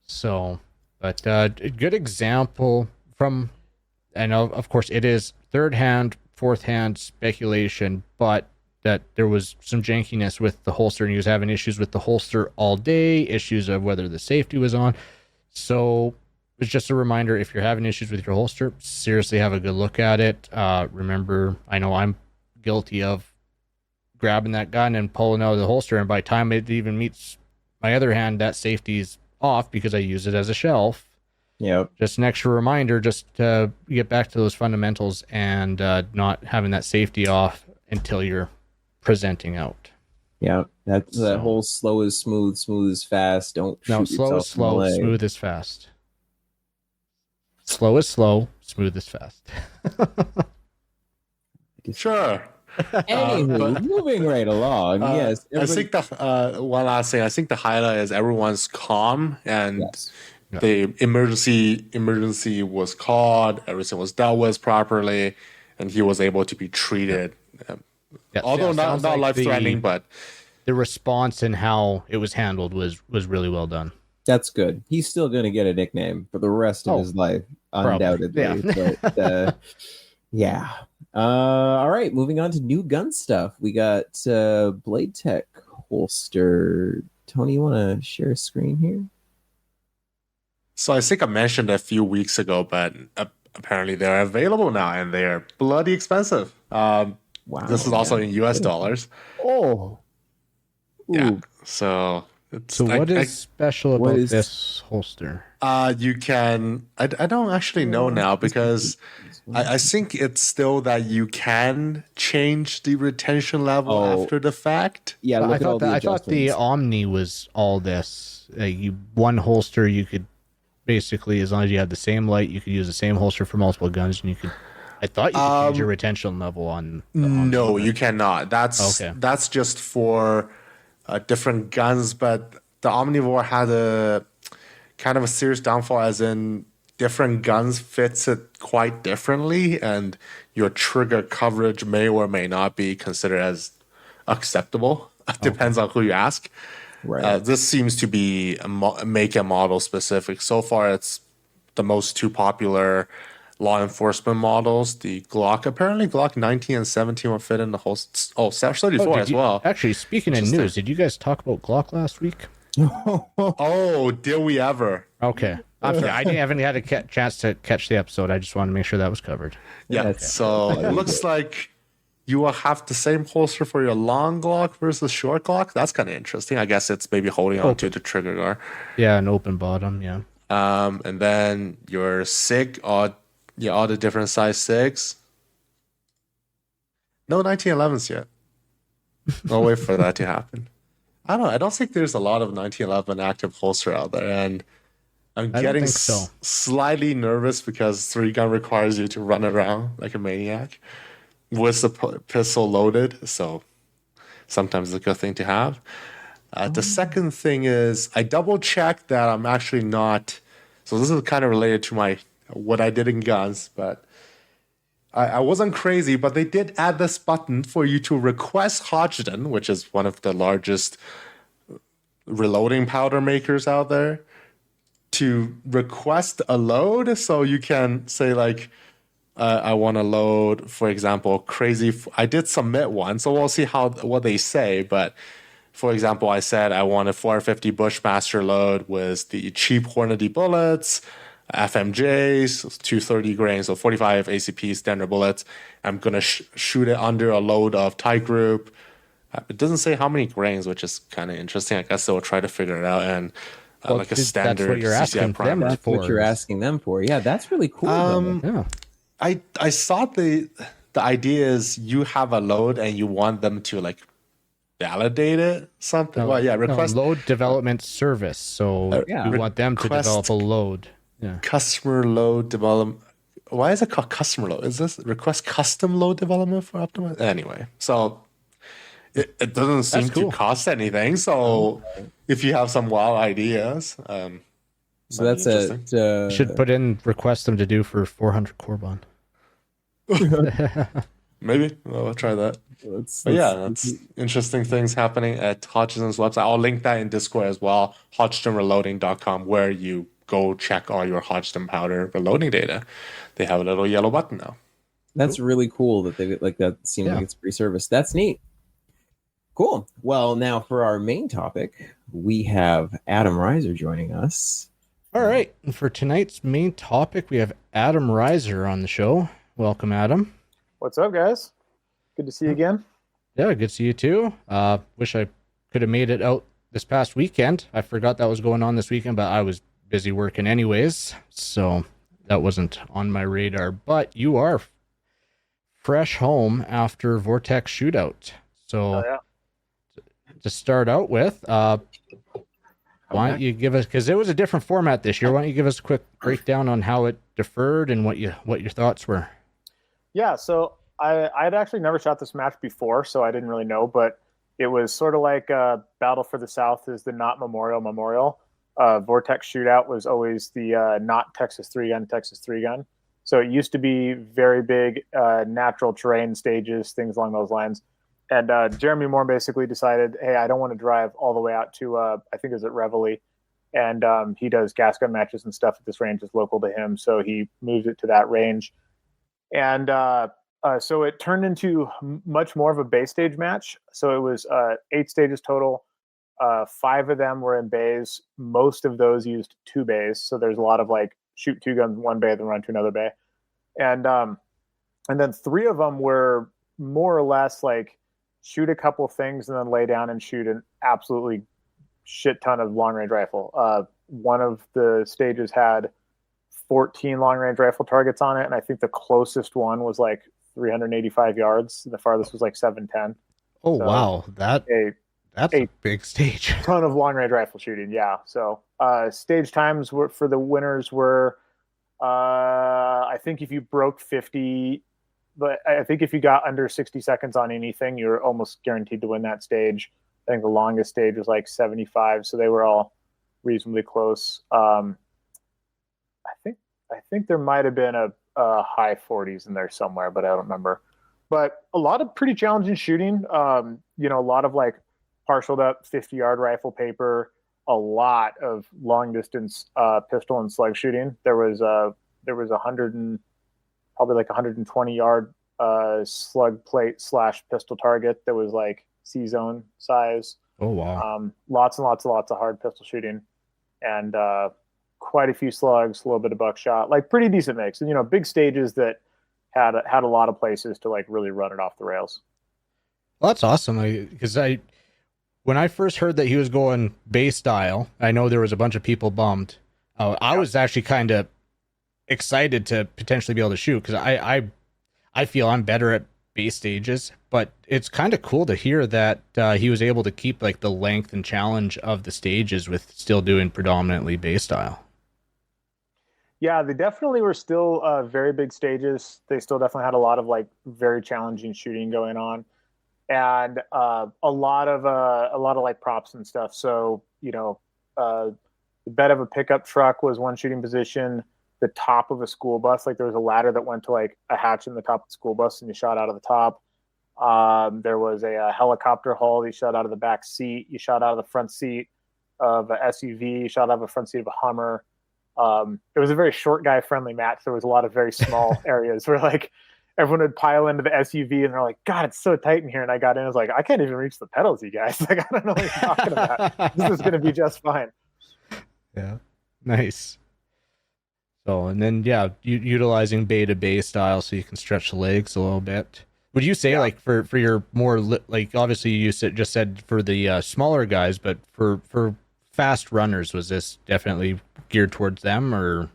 So, but a good example from, and of course it is third hand, fourth hand speculation, but that there was some jankiness with the holster, and he was having issues with the holster all day, issues of whether the safety was on. So it's just a reminder, if you're having issues with your holster, seriously have a good look at it. Remember, I know I'm guilty of grabbing that gun and pulling out of the holster, and by the time it even meets my other hand, that safety's off because I use it as a shelf. Yeah. Just an extra reminder, just to get back to those fundamentals and not having that safety off until you're presenting out. Yeah, that's that whole slow is smooth, smooth is fast. Don't no, slow is slow, smooth is fast. Slow is slow, smooth is fast. Sure. Anywho, moving right along. Yes, I think the one last thing. I think the highlight is everyone's calm and the emergency was called. Everything was dealt with properly, and he was able to be treated. Although not like life threatening, but the response and how it was handled was really well done. That's good. He's still going to get a nickname for the rest of his life, undoubtedly. Yeah. But, yeah. All right, moving on to new gun stuff. We got Blade Tech holster. Tony, you want to share a screen here? So I think I mentioned a few weeks ago, but apparently they're available now, and they're bloody expensive. Wow. This is also in US dollars. Oh. Yeah. So what is special about this holster? You can I don't actually know now, because I think it's still that you can change the retention level after the fact. Yeah, I thought the Omni was all this. One holster, you could basically, as long as you had the same light, you could use the same holster for multiple guns, and you could. I thought you could change your retention level on. No, you cannot. That's just for different guns, but the Omnivore had a kind of a serious downfall, as in different guns fits it quite differently, and your trigger coverage may or may not be considered as acceptable. Depends on who you ask. Right. This seems to be make and model specific. So far, it's the most two popular law enforcement models. The Glock, apparently Glock 19 and 17 will fit in the whole. 34 as well. Actually, speaking of news, did you guys talk about Glock last week? Oh, did we ever? Okay. I'm sorry, I haven't had a chance to catch the episode. I just wanted to make sure that was covered. Yeah. Okay. So it looks like you will have the same holster for your long Glock versus short Glock. That's kind of interesting. I guess it's maybe holding on to the trigger guard. Yeah, an open bottom. Yeah. And then your SIG, all the different size SIGs. No 1911s yet. I'll wait for that to happen. I don't know. I don't think there's a lot of 1911 active holster out there, and I'm getting slightly nervous because 3-gun requires you to run around like a maniac with the pistol loaded. So sometimes it's a good thing to have. The second thing is I double checked that I'm actually not. So this is kind of related to what I did in guns, but I wasn't crazy. But they did add this button for you to request Hodgdon, which is one of the largest reloading powder makers out there, to request a load. So you can say like, I want to load, for example, crazy. I did submit one, so we'll see what they say. But for example, I said I want a 450 Bushmaster load with the cheap Hornady bullets, FMJs, 230 grain, so 45 ACP standard bullets. I'm going to shoot it under a load of tight group. It doesn't say how many grains, which is kind of interesting. I guess they'll try to figure it out. And like a standard that's what you're asking primer. That's what you're asking them for. Yeah, that's really cool. I thought the idea is you have a load and you want them to like validate it, something. Request load development service. So you want them to develop a load. Yeah. Customer load development. Why is it called customer load? Is this request custom load development for optimize? Anyway, so it doesn't seem to cost anything. So if you have some wild ideas, so that's it. You should put in request them to do for 400 Korban. Maybe I'll try that. That's interesting things happening at Hodgdon's website. I'll link that in Discord as well. HodgdonReloading.com, where you go check all your Hodgdon powder reloading data. They have a little yellow button now. That's really cool that they like that. Seems like it's free service. That's neat. Cool. Well, now for our main topic, we have Adam Reiser joining us. All right. And for tonight's main topic, we have Adam Reiser on the show. Welcome, Adam. What's up, guys? Good to see you again. Yeah, good to see you too. Wish I could have made it out this past weekend. I forgot that was going on this weekend, but I was busy working anyways, so that wasn't on my radar. But you are fresh home after Vortex shootout. So to start out with, why don't you give us, because it was a different format this year, why don't you give us a quick breakdown on how it deferred and what your thoughts were? Yeah, so I had actually never shot this match before, so I didn't really know, but it was sort of like Battle for the South is the not Memorial. Vortex shootout was always the not Texas 3-gun. So it used to be very big natural terrain stages, things along those lines. And Jeremy Moore basically decided, hey, I don't want to drive all the way out to, I think it was at Reveille. And he does gas gun matches and stuff at this range. It's local to him. So he moved it to that range. And so it turned into much more of a bay stage match. So it was 8 stages total. 5 of them were in bays. Most of those used 2 bays. So there's a lot of like shoot 2 guns in 1 bay, then run to another bay. And then 3 of them were more or less like shoot a couple things and then lay down and shoot an absolutely shit ton of long range rifle. One of the stages had 14 long range rifle targets on it. And I think the closest one was like 385 yards. The farthest was like 710. Oh, so wow. That's a big stage. Ton of long range rifle shooting. Yeah. So stage times for the winners were, I think if you broke 50, but I think if you got under 60 seconds on anything, you're almost guaranteed to win that stage. I think the longest stage was like 75. So they were all reasonably close. I think there might have been a high 40s in there somewhere, but I don't remember. But a lot of pretty challenging shooting. A lot of like partialed up 50-yard rifle paper, a lot of long distance pistol and slug shooting. There was 120-yard slug plate / pistol target that was like C-zone size. Oh wow! Lots and lots of hard pistol shooting, and quite a few slugs, a little bit of buckshot, like pretty decent mix. And big stages that had a lot of places to like really run it off the rails. Well, that's awesome. Because when I first heard that he was going bay style, I know there was a bunch of people bummed. I was actually kind of excited to potentially be able to shoot, because I feel I'm better at base stages, but it's kind of cool to hear that he was able to keep like the length and challenge of the stages with still doing predominantly base style. Yeah, they definitely were still very big stages. They still definitely had a lot of like very challenging shooting going on, and a lot of like props and stuff. So the bed of a pickup truck was one shooting position. The top of a school bus, like there was a ladder that went to like a hatch in the top of the school bus, and you shot out of the top. There was a helicopter hull. You shot out of the back seat. You shot out of the front seat of a SUV. You shot out of the front seat of a Hummer. It was a very short guy friendly match. There was a lot of very small areas where like everyone would pile into the SUV, and they're like, God, it's so tight in here. And I got in, I was like, I can't even reach the pedals, you guys. Like, I don't know what you're talking about. This is going to be just fine. Yeah. Nice. So, and then, utilizing bay to bay style so you can stretch the legs a little bit. Would you say like for your more like, obviously you just said for the smaller guys, but for fast runners, was this definitely geared towards them, or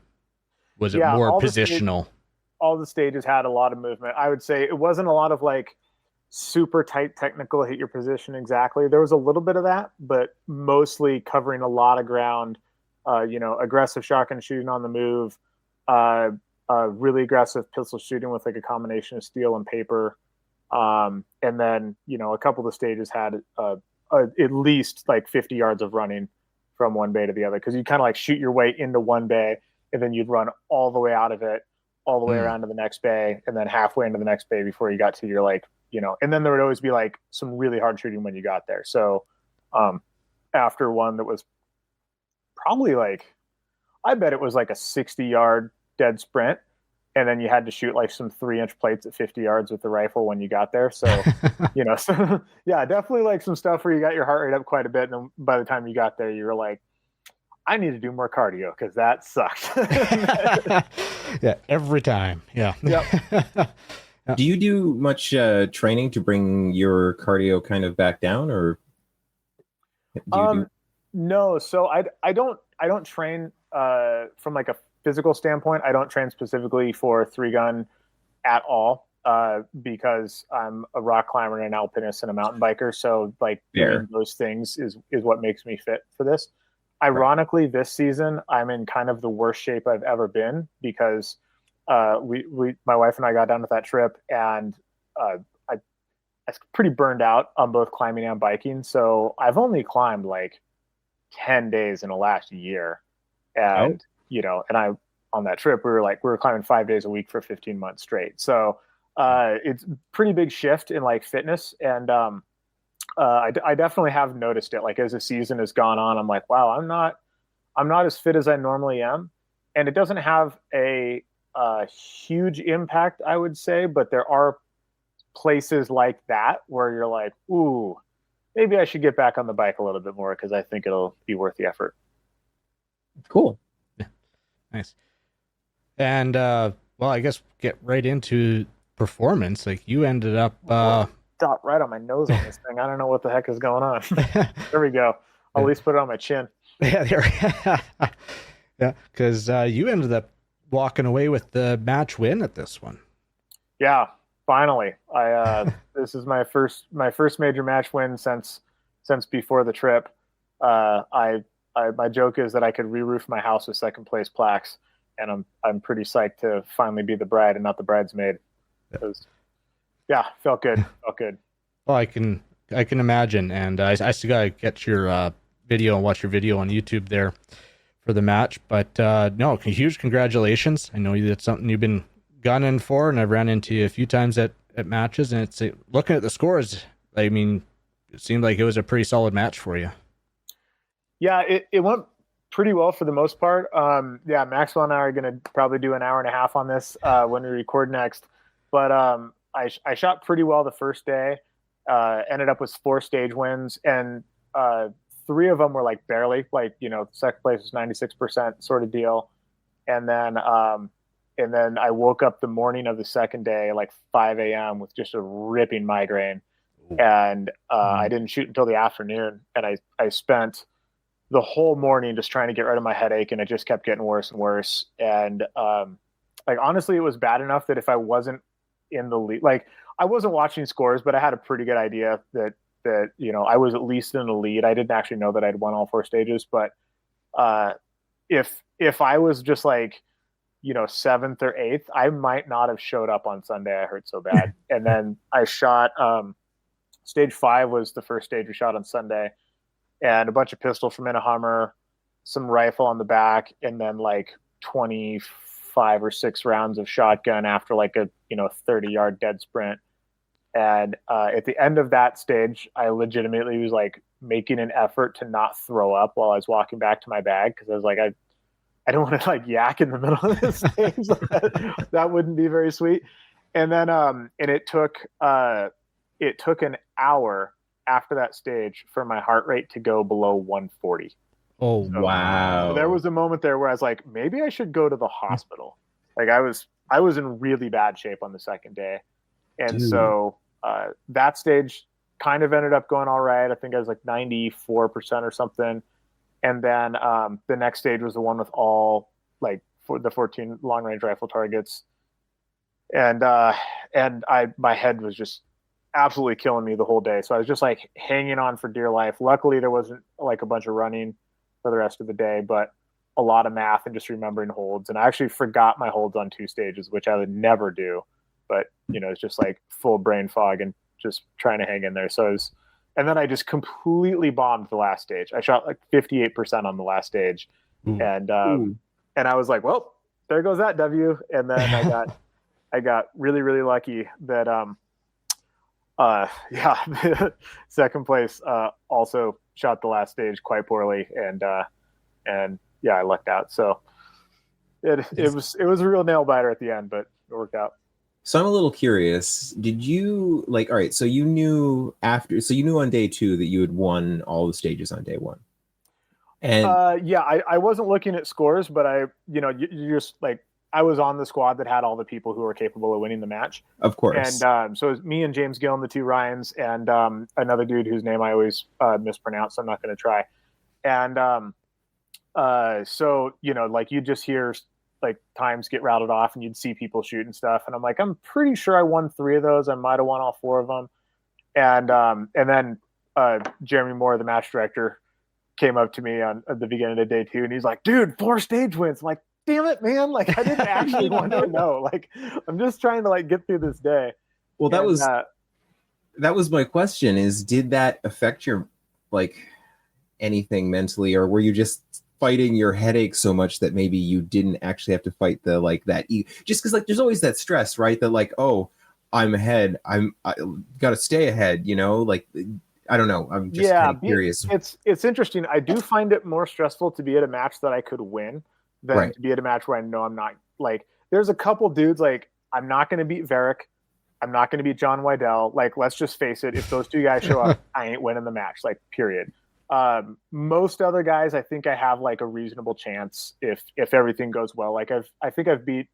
was it more positional? all the stages had a lot of movement. I would say it wasn't a lot of like super tight technical hit your position exactly. There was a little bit of that, but mostly covering a lot of ground. Aggressive shotgun shooting on the move, really aggressive pistol shooting with like a combination of steel and paper. And then, a couple of the stages had at least like 50 yards of running from one bay to the other, because you kind of like shoot your way into one bay and then you'd run all the way out of it, all the way around to the next bay, and then halfway into the next bay before you got to your like, and then there would always be like some really hard shooting when you got there. So after one that was probably like, I bet it was like a 60-yard dead sprint, and then you had to shoot like some 3-inch plates at 50 yards with the rifle when you got there. So, so yeah, definitely like some stuff where you got your heart rate up quite a bit. And then by the time you got there, you were like, I need to do more cardio because that sucked. Yeah, every time. Yeah. Yep. Do you do much training to bring your cardio kind of back down, or do you do? No. So I don't train from like a physical standpoint. I don't train specifically for 3-gun at all because I'm a rock climber and an alpinist and a mountain biker. So like doing those things is what makes me fit for this. Ironically, this season I'm in kind of the worst shape I've ever been because my wife and I got down with that trip, and I was pretty burned out on both climbing and biking. So I've only climbed like 10 days in the last year. And, and I, on that trip, we were climbing 5 days a week for 15 months straight. So it's a pretty big shift in like fitness. And I definitely have noticed it. Like as the season has gone on, I'm like, wow, I'm not as fit as I normally am. And it doesn't have a huge impact, I would say, but there are places like that where you're like, ooh, maybe I should get back on the bike a little bit more because I think it'll be worth the effort. Cool. Yeah. Nice. And well, I guess get right into performance. Like you ended up stop right on my nose on this thing. I don't know what the heck is going on. There we go. I'll at least put it on my chin. Yeah, there. Yeah, because you ended up walking away with the match win at this one. Yeah, finally. This is my first major match win since before the trip. My joke is that I could re-roof my house with second place plaques, and I'm pretty psyched to finally be the bride and not the bridesmaid. Felt good. Well, I can imagine, and I still gotta get your video and watch your video on YouTube there for the match. But no, huge congratulations. I know that's something you've been gunning for, and I've ran into you a few times at matches, and it's looking at the scores, I mean, it seemed like it was a pretty solid match for you. Yeah, it went pretty well for the most part. Maxwell and I are going to probably do an hour and a half on this when we record next. But I shot pretty well the first day, ended up with 4 stage wins, and 3 of them were like barely, like, second place was 96% sort of deal. And then I woke up the morning of the second day, like 5 a.m. with just a ripping migraine. And I didn't shoot until the afternoon. And I spent the whole morning just trying to get rid of my headache, and it just kept getting worse and worse. And honestly, it was bad enough that if I wasn't in the lead, like I wasn't watching scores, but I had a pretty good idea that I was at least in the lead. I didn't actually know that I'd won all 4 stages, but if I was just like 7th or 8th, I might not have showed up on Sunday. I hurt so bad. And then I shot stage 5 was the first stage we shot on Sunday, and a bunch of pistol from in a Hummer, some rifle on the back, and then like 25 or 6 rounds of shotgun after like a 30-yard dead sprint. And at the end of that stage, I legitimately was like making an effort to not throw up while I was walking back to my bag, because I was like, I don't want to like yak in the middle of this stage. That wouldn't be very sweet. And then and it took an hour after that stage for my heart rate to go below 140. Oh, so, wow. So there was a moment there where I was like, maybe I should go to the hospital. Like I was in really bad shape on the second day. And so that stage kind of ended up going all right. I think I was like 94% or something. And then the next stage was the one with all like for the 14 long range rifle targets. and my head was just absolutely killing me the whole day. So I was just like hanging on for dear life. Luckily, there wasn't like a bunch of running for the rest of the day, but a lot of math and just remembering holds. And I actually forgot my holds on 2 stages, which I would never do. But, it's just like full brain fog and just trying to hang in there. So and then I just completely bombed the last stage. I shot like 58% on the last stage. And I was like, well, there goes that W. And then I got really, really lucky that, second place, also shot the last stage quite poorly. And yeah, I lucked out. So it was a real nail biter at the end, but it worked out. So I'm a little curious. Did you all right, so you knew on day 2 that you had won all the stages on day 1. And I wasn't looking at scores, but you just like, I was on the squad that had all the people who were capable of winning the match. Of course. And so it was me and James Gill and the 2 Ryans and another dude whose name I always mispronounce, so I'm not going to try. And so, like you just hear like times get routed off and you'd see people shoot and stuff. And I'm like, I'm pretty sure I won 3 of those. I might've won all 4 of them. And then Jeremy Moore, the match director, came up to me at the beginning of day 2 and he's like, dude, 4 stage wins. I'm like, damn it, man. Like I didn't actually want to know. Like I'm just trying to like get through this day. Well, that was my question is, did that affect your like anything mentally, or were you just fighting your headache so much that maybe you didn't actually have to fight the like that just because like there's always that stress, right? That like, oh, I'm ahead, I gotta stay ahead, like I don't know, I'm just kind of curious. It's interesting. I do find it more stressful to be at a match that I could win than to be at a match where I know I'm not. Like there's a couple dudes like I'm not going to beat Varick, I'm not going to beat John Wydell. Like let's just face it, if those 2 guys show up, I ain't winning the match, like period. Most other guys, I think I have like a reasonable chance if everything goes well. Like I think I've beat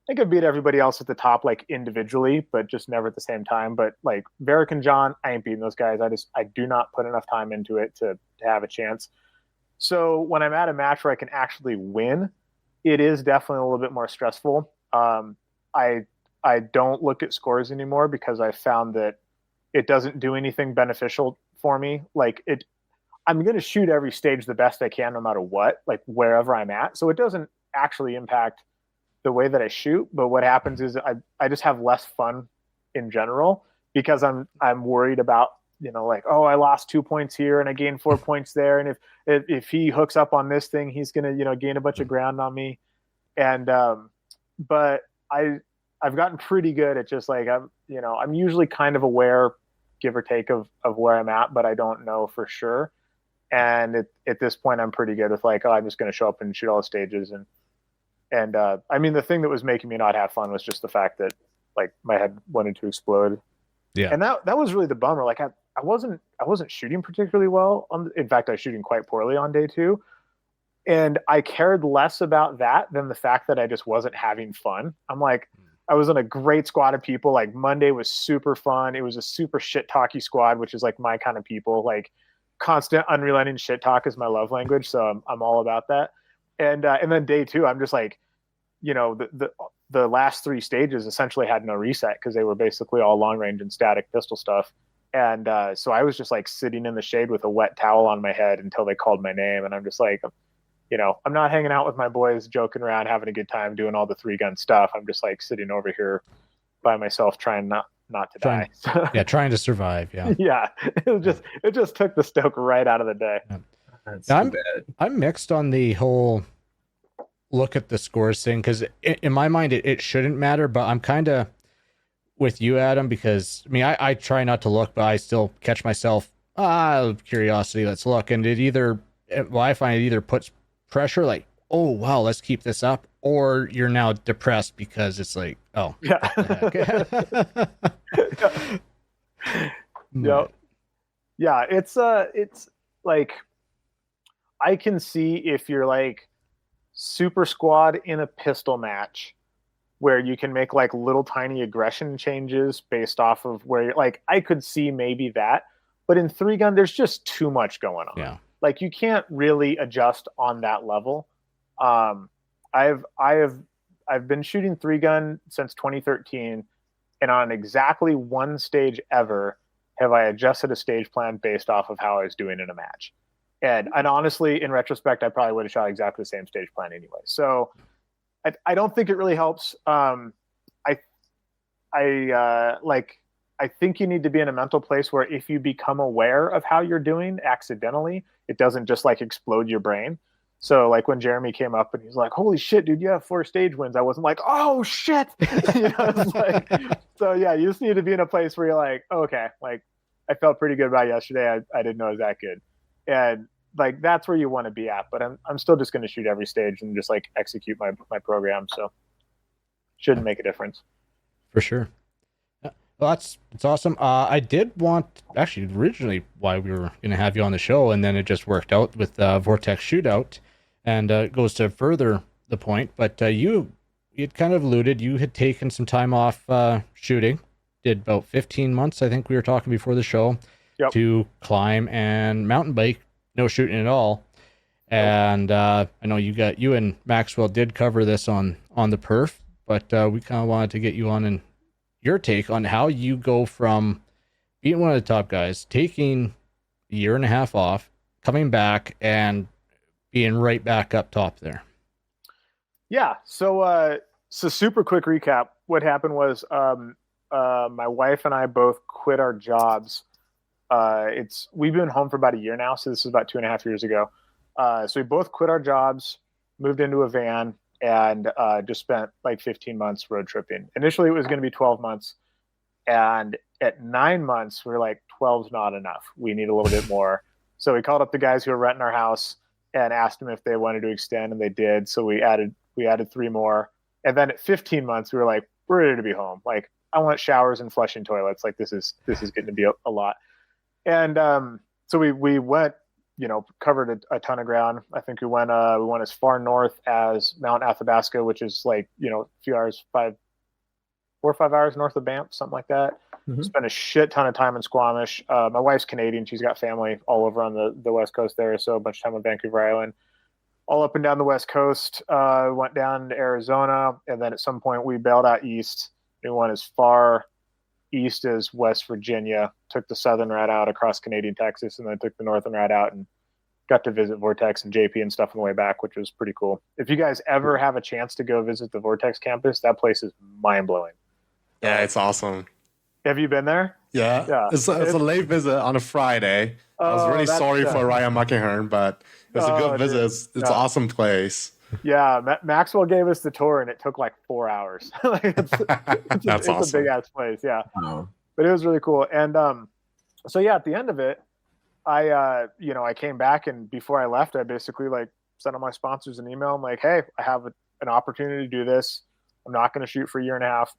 everybody else at the top, like individually, but just never at the same time. But like Varick and John, I ain't beating those guys. I do not put enough time into it to have a chance. So when I'm at a match where I can actually win, it is definitely a little bit more stressful. I don't look at scores anymore because I found that it doesn't do anything beneficial for me. Like I'm going to shoot every stage the best I can, no matter what, like wherever I'm at. So it doesn't actually impact the way that I shoot. But what happens is I just have less fun in general because I'm worried about, like, oh, I lost 2 points here and I gained 4 points there. And if he hooks up on this thing, he's going to, gain a bunch of ground on me. And, but I've gotten pretty good at just like, I'm usually kind of aware, give or take of where I'm at, but I don't know for sure. And at this point, I'm pretty good with like, oh, I'm just going to show up and shoot all the stages. And I mean, the thing that was making me not have fun was just the fact that like my head wanted to explode. Yeah. And that was really the bummer. Like I wasn't shooting particularly well. In fact, I was shooting quite poorly on day 2. And I cared less about that than the fact that I just wasn't having fun. I'm like, I was in a great squad of people. Like Monday was super fun. It was a super shit talky squad, which is like my kind of people. Like constant unrelenting shit talk is my love language. So I'm all about that. And then day 2, I'm just like, the last 3 stages essentially had no reset because they were basically all long range and static pistol stuff. And so I was just like sitting in the shade with a wet towel on my head until they called my name. And I'm just like, I'm not hanging out with my boys, joking around, having a good time, doing all the 3-gun stuff. I'm just like sitting over here by myself, trying not to die. Yeah, trying to survive. Yeah. Yeah. It just took the stoke right out of the day. Yeah. That's too bad. I'm mixed on the whole look at the scores thing because in my mind it shouldn't matter, but I'm kind of with you, Adam, because I mean I try not to look, but I still catch myself curiosity, let's look, and I find it either puts pressure like, oh wow, let's keep this up, or you're now depressed because it's like, oh yeah. Yeah, it's like I can see if you're like super squad in a pistol match where you can make like little tiny aggression changes based off of where you're like, I could see maybe that, but in 3-gun, there's just too much going on. Yeah. Like you can't really adjust on that level. I have I've been shooting 3-gun since 2013, and on exactly one stage ever have I adjusted a stage plan based off of how I was doing in a match. And honestly, in retrospect, I probably would have shot exactly the same stage plan anyway. So I don't think it really helps. I think you need to be in a mental place where if you become aware of how you're doing accidentally, it doesn't just like explode your brain. So like when Jeremy came up and he's like, "Holy shit, dude, you have 4 stage wins." I wasn't like, "Oh shit." It's like, so yeah, you just need to be in a place where you're like, okay, like I felt pretty good about yesterday. I didn't know it was that good. And like, that's where you want to be at, but I'm still just going to shoot every stage and just like execute my program. So shouldn't make a difference. For sure. Well, it's awesome. I did want, actually, originally why we were going to have you on the show, and then it just worked out with Vortex Shootout, and it goes to further the point. But you had kind of alluded, you had taken some time off shooting, did about 15 months, I think we were talking before the show, Yep. to climb and mountain bike, no shooting at all. And I know you and Maxwell did cover this on the Perf, but we kind of wanted to get you on and your take on how you go from being one of the top guys, taking a year and a half off, coming back and being right back up top there. Yeah. So super quick recap. What happened was my wife and I both quit our jobs. We've been home for about a year now, so this is about 2.5 years ago. So we both quit our jobs, moved into a van, and just spent like 15 months road tripping. Initially, it was going to be 12 months. And at 9 months, we were like, 12's not enough. We need a little bit more. So we called up the guys who were renting our house and asked them if they wanted to extend, and they did. So we added 3 more. And then at 15 months, we were like, we're ready to be home. Like, I want showers and flushing toilets. Like, this is getting to be a lot. And so we went, covered a ton of ground. I think we went as far north as Mount Athabasca, which is like, a few hours, 4 or 5 hours north of Banff, something like that. Mm-hmm. Spent a shit ton of time in Squamish. My wife's Canadian. She's got family all over on the West Coast there. So a bunch of time on Vancouver Island, all up and down the West Coast. Went down to Arizona. And then at some point we bailed out east. We went as far east as West Virginia, took the southern route out across Canadian Texas, and then took the northern route out and got to visit Vortex and JP and stuff on the way back, which was pretty cool. If you guys ever have a chance to go visit the Vortex campus, that place is mind-blowing. Yeah, it's awesome. Have you been there? Yeah. It's a late visit on a Friday. I was really sorry for Ryan Muckenhern, but it was a good visit. It's an awesome place. Yeah, Maxwell gave us the tour, and it took like 4 hours. It's awesome. A big ass place, yeah. Oh. But it was really cool. And so yeah, at the end of it, I came back, and before I left, I basically like sent all my sponsors an email. I'm like, hey, I have an opportunity to do this. I'm not going to shoot for a year and a half.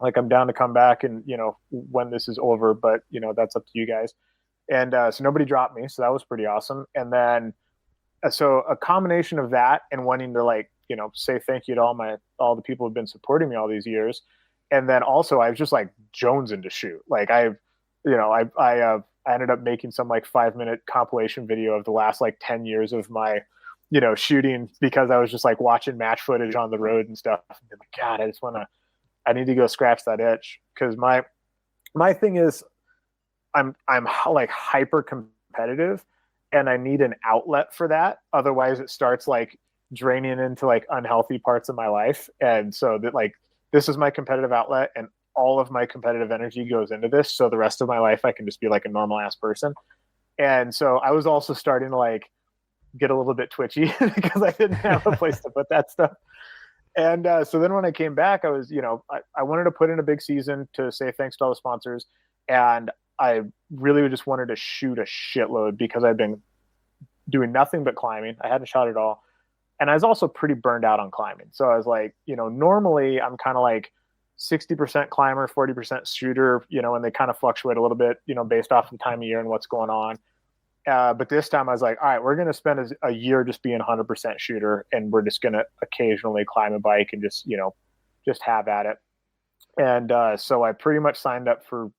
Like, I'm down to come back, and when this is over, but that's up to you guys. And so nobody dropped me, so that was pretty awesome. And then so a combination of that and wanting to say thank you to all the people who've been supporting me all these years. And then also I was just like jonesing to shoot. Like I ended up making some like 5-minute compilation video of the last like 10 years of my, shooting, because I was just like watching match footage on the road and stuff. And like, God, I need to go scratch that itch. Cause my thing is I'm like hyper competitive, and I need an outlet for that. Otherwise it starts like draining into like unhealthy parts of my life. And so that like, this is my competitive outlet, and all of my competitive energy goes into this. So the rest of my life, I can just be like a normal ass person. And so I was also starting to like get a little bit twitchy because I didn't have a place to put that stuff. And so then when I came back, I was, I wanted to put in a big season to say thanks to all the sponsors. And I really just wanted to shoot a shitload because I've been doing nothing but climbing. I hadn't shot at all. And I was also pretty burned out on climbing. So I was like, normally I'm kind of like 60% climber, 40% shooter, and they kind of fluctuate a little bit, based off the time of year and what's going on. But this time I was like, all right, we're going to spend a year just being 100% shooter, and we're just going to occasionally climb a bike and just have at it. And so I pretty much signed up for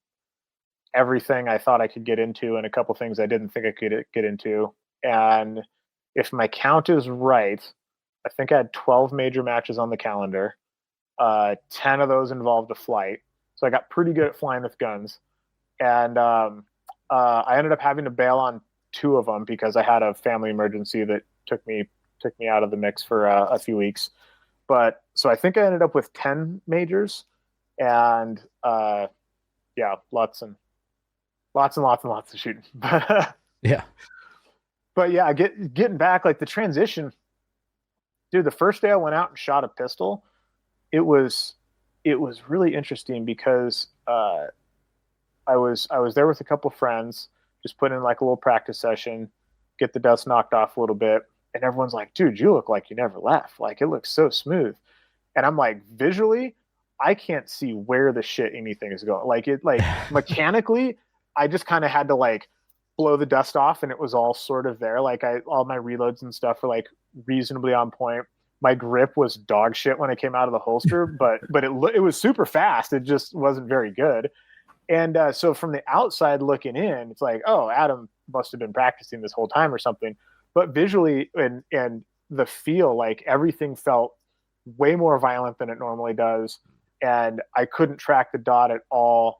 everything I thought I could get into, and a couple things I didn't think I could get into. And if my count is right, I think I had 12 major matches on the calendar. 10 of those involved a flight. So I got pretty good at flying with guns. And I ended up having to bail on 2 of them because I had a family emergency that took me out of the mix for a few weeks. But so I think I ended up with 10 majors, and yeah, lots and lots of shooting. Yeah. But yeah, getting back, like the transition, dude, the first day I went out and shot a pistol, it was really interesting because I was there with a couple friends, just putting in like a little practice session, get the dust knocked off a little bit, and everyone's like, dude, you look like you never left. Like, it looks so smooth. And I'm like, visually, I can't see where the shit anything is going. Like, mechanically, I just kind of had to like blow the dust off, and it was all sort of there. Like, all my reloads and stuff were like reasonably on point. My grip was dog shit when it came out of the holster, but it was super fast. It just wasn't very good. And so from the outside looking in, it's like, oh, Adam must have been practicing this whole time or something. But visually and the feel, like everything felt way more violent than it normally does. And I couldn't track the dot at all.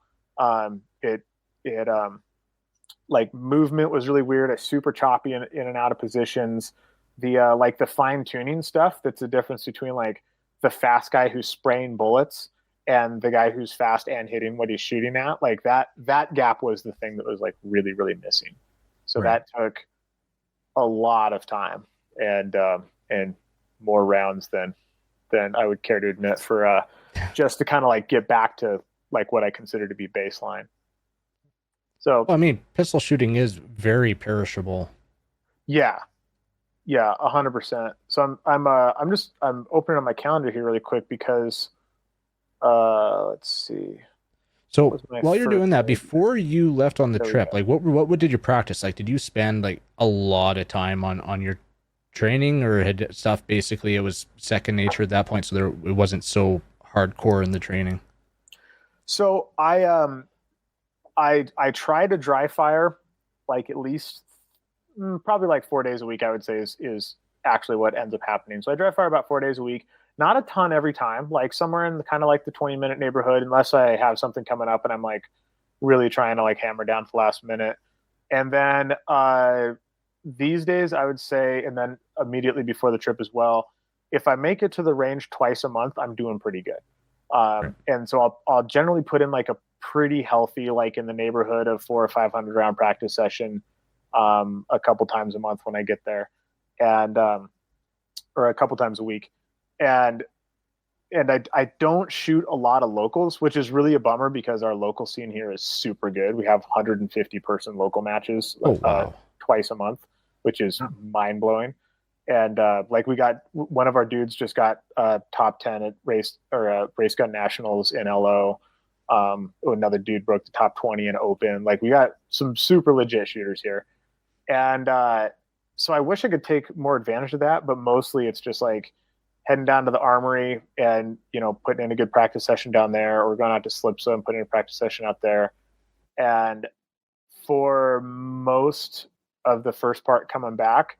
Like movement was really weird. I super choppy in and out of positions. The like the fine tuning stuff, that's the difference between like the fast guy who's spraying bullets and the guy who's fast and hitting what he's shooting at. Like that gap was the thing that was like really, really missing. So Right. that took a lot of time and more rounds than I would care to admit for just to kind of like get back to like what I consider to be baseline. So Well, I mean, pistol shooting is very perishable. yeah, 100%. So I'm opening up my calendar here really quick because let's see. So was my while you're doing first that, day? before you left on the There we trip, go. like what did you practice? Like, did you spend like a lot of time on your training, or had stuff basically it was second nature at that point, so it wasn't so hardcore in the training? So I try to dry fire like at least probably like 4 days a week, I would say is actually what ends up happening. So I dry fire about 4 days a week, not a ton every time, like somewhere in the kind of like the 20-minute neighborhood, unless I have something coming up and I'm like really trying to like hammer down to the last minute. And then these days I would say, and then immediately before the trip as well, if I make it to the range twice a month, I'm doing pretty good. And so I'll generally put in like a pretty healthy, like in the neighborhood of 400 or 500 round practice session a couple times a month when I get there, and or a couple times a week. And I don't shoot a lot of locals, which is really a bummer because our local scene here is super good. We have 150 person local matches twice a month, which is mind blowing. And like we got one of our dudes just got top 10 at race gun nationals in LO. Another dude broke the top 20 in open. Like we got some super legit shooters here. And so I wish I could take more advantage of that, but mostly it's just like heading down to the armory and, you know, putting in a good practice session down there, or going out to Slipsa and putting in a practice session out there. And for most of the first part coming back,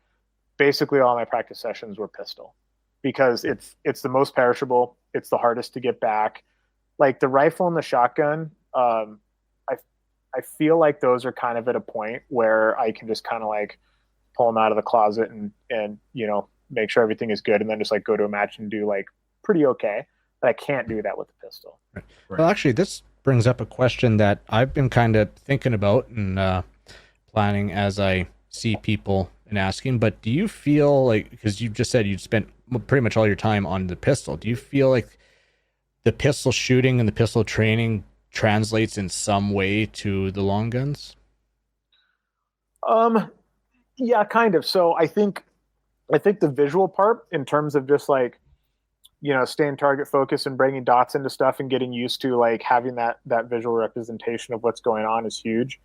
basically all my practice sessions were pistol, because it's the most perishable. It's the hardest to get back. Like the rifle and the shotgun, I feel like those are kind of at a point where I can just kind of like pull them out of the closet and you know, make sure everything is good, and then just like go to a match and do like pretty okay. But I can't do that with the pistol. Right. Well, actually, this brings up a question that I've been kind of thinking about and planning as I see people and asking. But do you feel like, because you just said you'd spent pretty much all your time on the pistol, do you feel like the pistol shooting and the pistol training translates in some way to the long guns? Yeah, kind of. So I think the visual part, in terms of just like, you know, staying target focused and bringing dots into stuff and getting used to like having that visual representation of what's going on, is huge.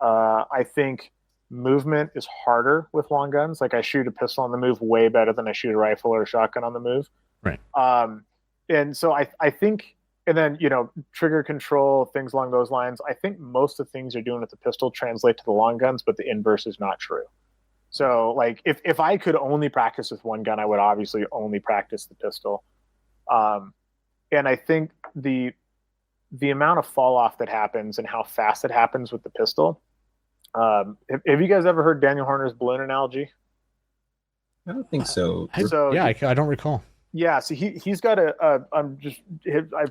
I think movement is harder with long guns. Like I shoot a pistol on the move way better than I shoot a rifle or a shotgun on the move. Right. And so I think, and then, you know, trigger control, things along those lines, I think most of the things you're doing with the pistol translate to the long guns, but the inverse is not true. So like if I could only practice with one gun, I would obviously only practice the pistol. And I think the amount of fall off that happens and how fast it happens with the pistol. Have you guys ever heard Daniel Horner's balloon analogy? I don't think so. I don't recall. Yeah, so he's got I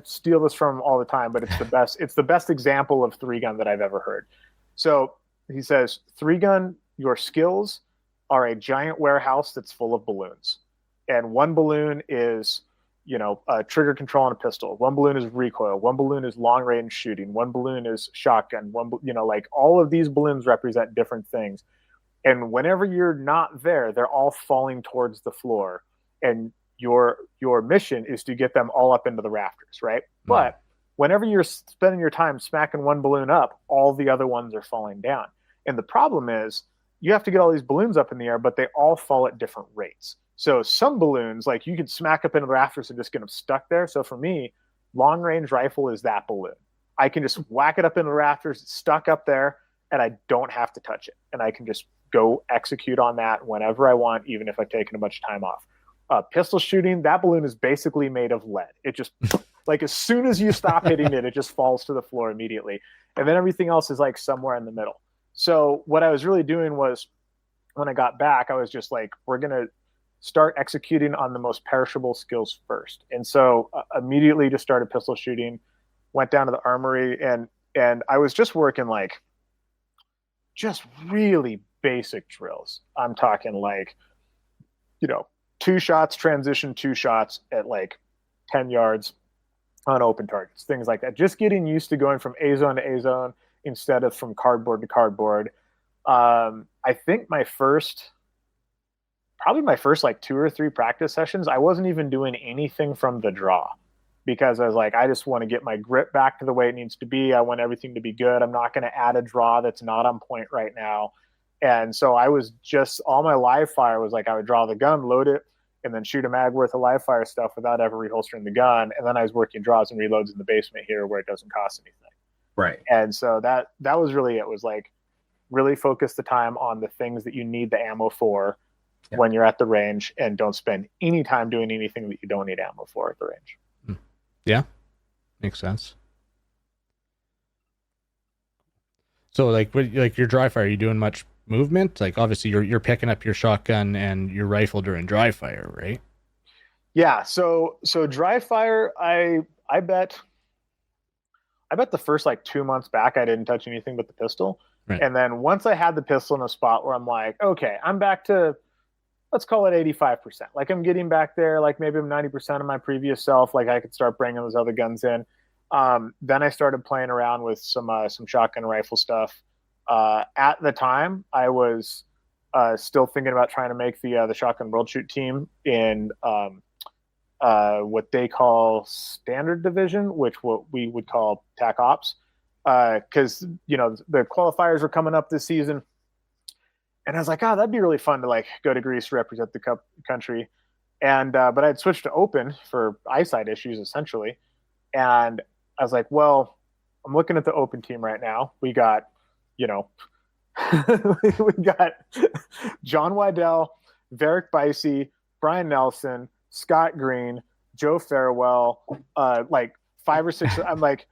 steal this from all the time, but it's the best. It's the best example of 3-gun that I've ever heard. So he says, 3-gun, your skills are a giant warehouse that's full of balloons, and one balloon is, trigger control on a pistol. One balloon is recoil. One balloon is long range shooting. One balloon is shotgun. Like all of these balloons represent different things. And whenever you're not there, they're all falling towards the floor. And your mission is to get them all up into the rafters, right? Mm. But whenever you're spending your time smacking one balloon up, all the other ones are falling down. And the problem is you have to get all these balloons up in the air, but they all fall at different rates. So some balloons, like you could smack up into the rafters and just get them stuck there. So for me, long range rifle is that balloon. I can just whack it up into the rafters, it's stuck up there, and I don't have to touch it. And I can just go execute on that whenever I want, even if I've taken a bunch of time off. Pistol shooting, that balloon is basically made of lead. It just, like as soon as you stop hitting it, it just falls to the floor immediately. And then everything else is like somewhere in the middle. So what I was really doing was, when I got back, I was just like, we're going to start executing on the most perishable skills first. And so immediately just started pistol shooting, went down to the armory, and I was just working like just really basic drills. I'm talking like, 2 shots, transition 2 shots at like 10 yards on open targets, things like that. Just getting used to going from A zone to A zone instead of from cardboard to cardboard. I think my first like 2 or 3 practice sessions, I wasn't even doing anything from the draw, because I was like, I just want to get my grip back to the way it needs to be. I want everything to be good. I'm not going to add a draw that's not on point right now. And so I was just, all my live fire was like, I would draw the gun, load it, and then shoot a mag worth of live fire stuff without ever reholstering the gun. And then I was working draws and reloads in the basement here where it doesn't cost anything. Right. And so that was really, it was like, really focus the time on the things that you need the ammo for when you're at the range, and don't spend any time doing anything that you don't need ammo for at the range. Yeah. Makes sense. So like your dry fire, are you doing much movement? Like obviously you're picking up your shotgun and your rifle during dry fire, right? Yeah. So dry fire, I bet the first like 2 months back, I didn't touch anything but the pistol. Right. And then once I had the pistol in a spot where I'm like, okay, I'm back to, let's call it 85%. Like I'm getting back there, like maybe I'm 90% of my previous self. Like I could start bringing those other guns in. Then I started playing around with some shotgun rifle stuff. At the time, I was still thinking about trying to make the Shotgun World Shoot team in what they call Standard Division, which what we would call TAC Ops, because the qualifiers were coming up this season, and I was like, oh, that'd be really fun to like go to Greece to represent the country, and but I'd switched to Open for eyesight issues essentially, and I was like, well, I'm looking at the Open team right now. We got we got John Wydell, Varick Bicey, Brian Nelson, Scott Green, Joe Farewell, like 5 or 6. I'm like,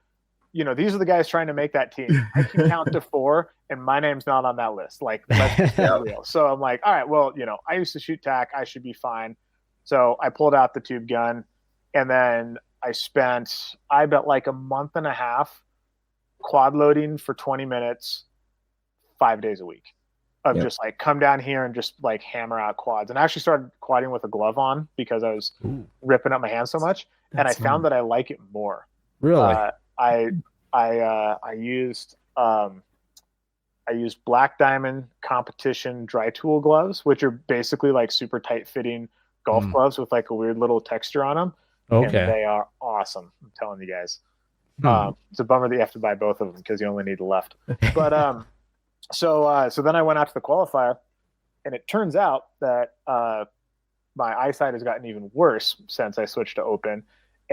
these are the guys trying to make that team. I can count to 4, and my name's not on that list. Like, that's real. So I'm like, all right, well, I used to shoot TAC. I should be fine. So I pulled out the tube gun, and then I spent, I bet like a month and a half quad loading for 20 minutes, 5 days a week of just like come down here and just like hammer out quads. And I actually started quadding with a glove on because I was ripping up my hands so much. And I found that I like it more. Really? I used Black Diamond competition dry tool gloves, which are basically like super tight fitting golf gloves with like a weird little texture on them. Okay. And they are awesome. I'm telling you guys. It's a bummer that you have to buy both of them because you only need the left. But so then I went out to the qualifier, and it turns out that my eyesight has gotten even worse since I switched to Open.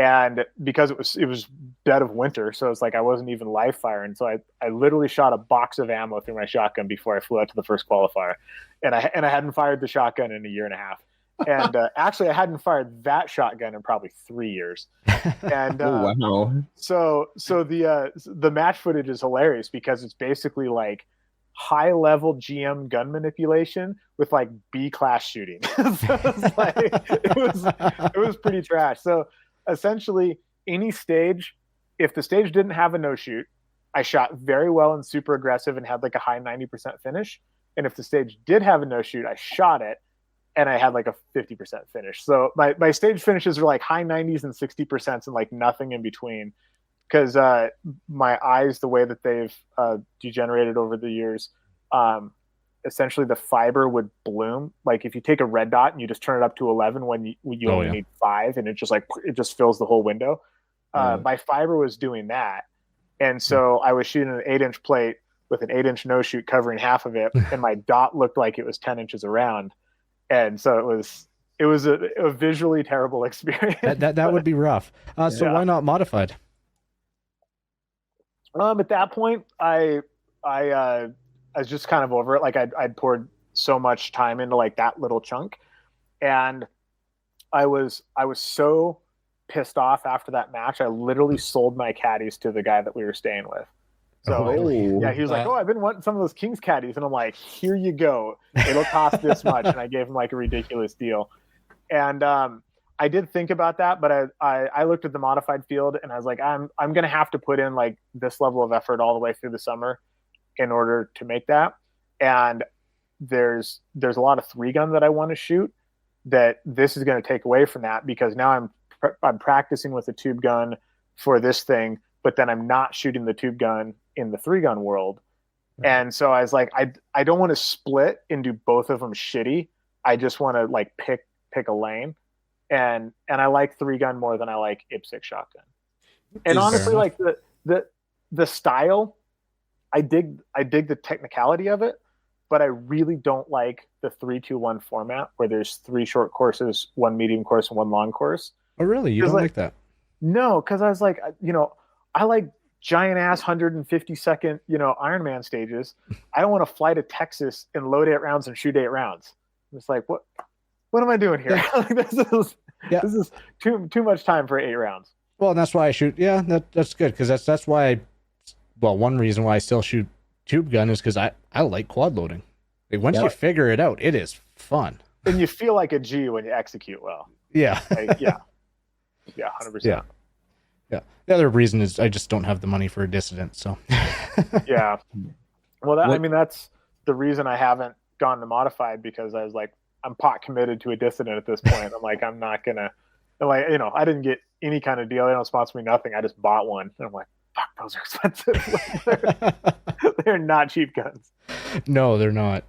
And because it was dead of winter, so it's like I wasn't even live firing. So I literally shot a box of ammo through my shotgun before I flew out to the first qualifier, and I hadn't fired the shotgun in a year and a half. And actually, I hadn't fired that shotgun in probably 3 years. And Oh, wow. so the match footage is hilarious because it's basically like high level GM gun manipulation with like B class shooting. So it was pretty trash. So essentially, any stage, if the stage didn't have a no shoot, I shot very well and super aggressive and had like a high 90% finish. And if the stage did have a no shoot, I shot it and I had like a 50% finish. So my stage finishes are like high 90s and 60% and like nothing in between. Because my eyes, the way that they've degenerated over the years, essentially the fiber would bloom. Like if you take a red dot and you just turn it up to 11 when you only need 5, and it just fills the whole window. My fiber was doing that, and so I was shooting an 8-inch plate with an 8-inch no shoot covering half of it, and my dot looked like it was 10 inches around, and so it was a visually terrible experience. That would be rough. So why not modified? At that point, I was just kind of over it. Like I'd poured so much time into like that little chunk, and I was so pissed off after that match. I literally sold my caddies to the guy that we were staying with. So yeah, he was like, "Oh, I've been wanting some of those Kings caddies," and I'm like, "Here you go. It'll cost this much." And I gave him like a ridiculous deal. And I did think about that, but I looked at the modified field and I was like, I'm gonna have to put in like this level of effort all the way through the summer in order to make that. And there's a lot of 3-gun that I want to shoot that this is going to take away from that, because now I'm practicing with a tube gun for this thing, but then I'm not shooting the tube gun in the 3-gun world. And so I was like, I don't want to split and do both of them shitty. I just want to like pick a lane. And I like 3-gun more than I like IPSC shotgun. And honestly, like the style, I dig the technicality of it, but I really don't like the 3-2-1 format where there's 3 short courses, 1 medium course, and 1 long course. Oh, really? You don't like that? No, because I was like, I like giant ass 150-second, Ironman stages. I don't want to fly to Texas and load 8 rounds and shoot 8 rounds. It's like, what am I doing here? Yeah. This is too much time for 8 rounds. Well, and that's why I shoot. Yeah, that's good, because that's why. Well, one reason why I still shoot tube gun is because I like quad loading. Like once you figure it out, it is fun. And you feel like a G when you execute well. Yeah. Yeah, 100%. Yeah. The other reason is I just don't have the money for a dissident. So. Yeah. Well, that's the reason I haven't gone to modified, because I was like, I'm pot committed to a dissident at this point. I'm like, I'm not gonna, like, I didn't get any kind of deal. They don't sponsor me, nothing. I just bought one, and I'm like, fuck, those are expensive. They're not cheap guns. No, they're not.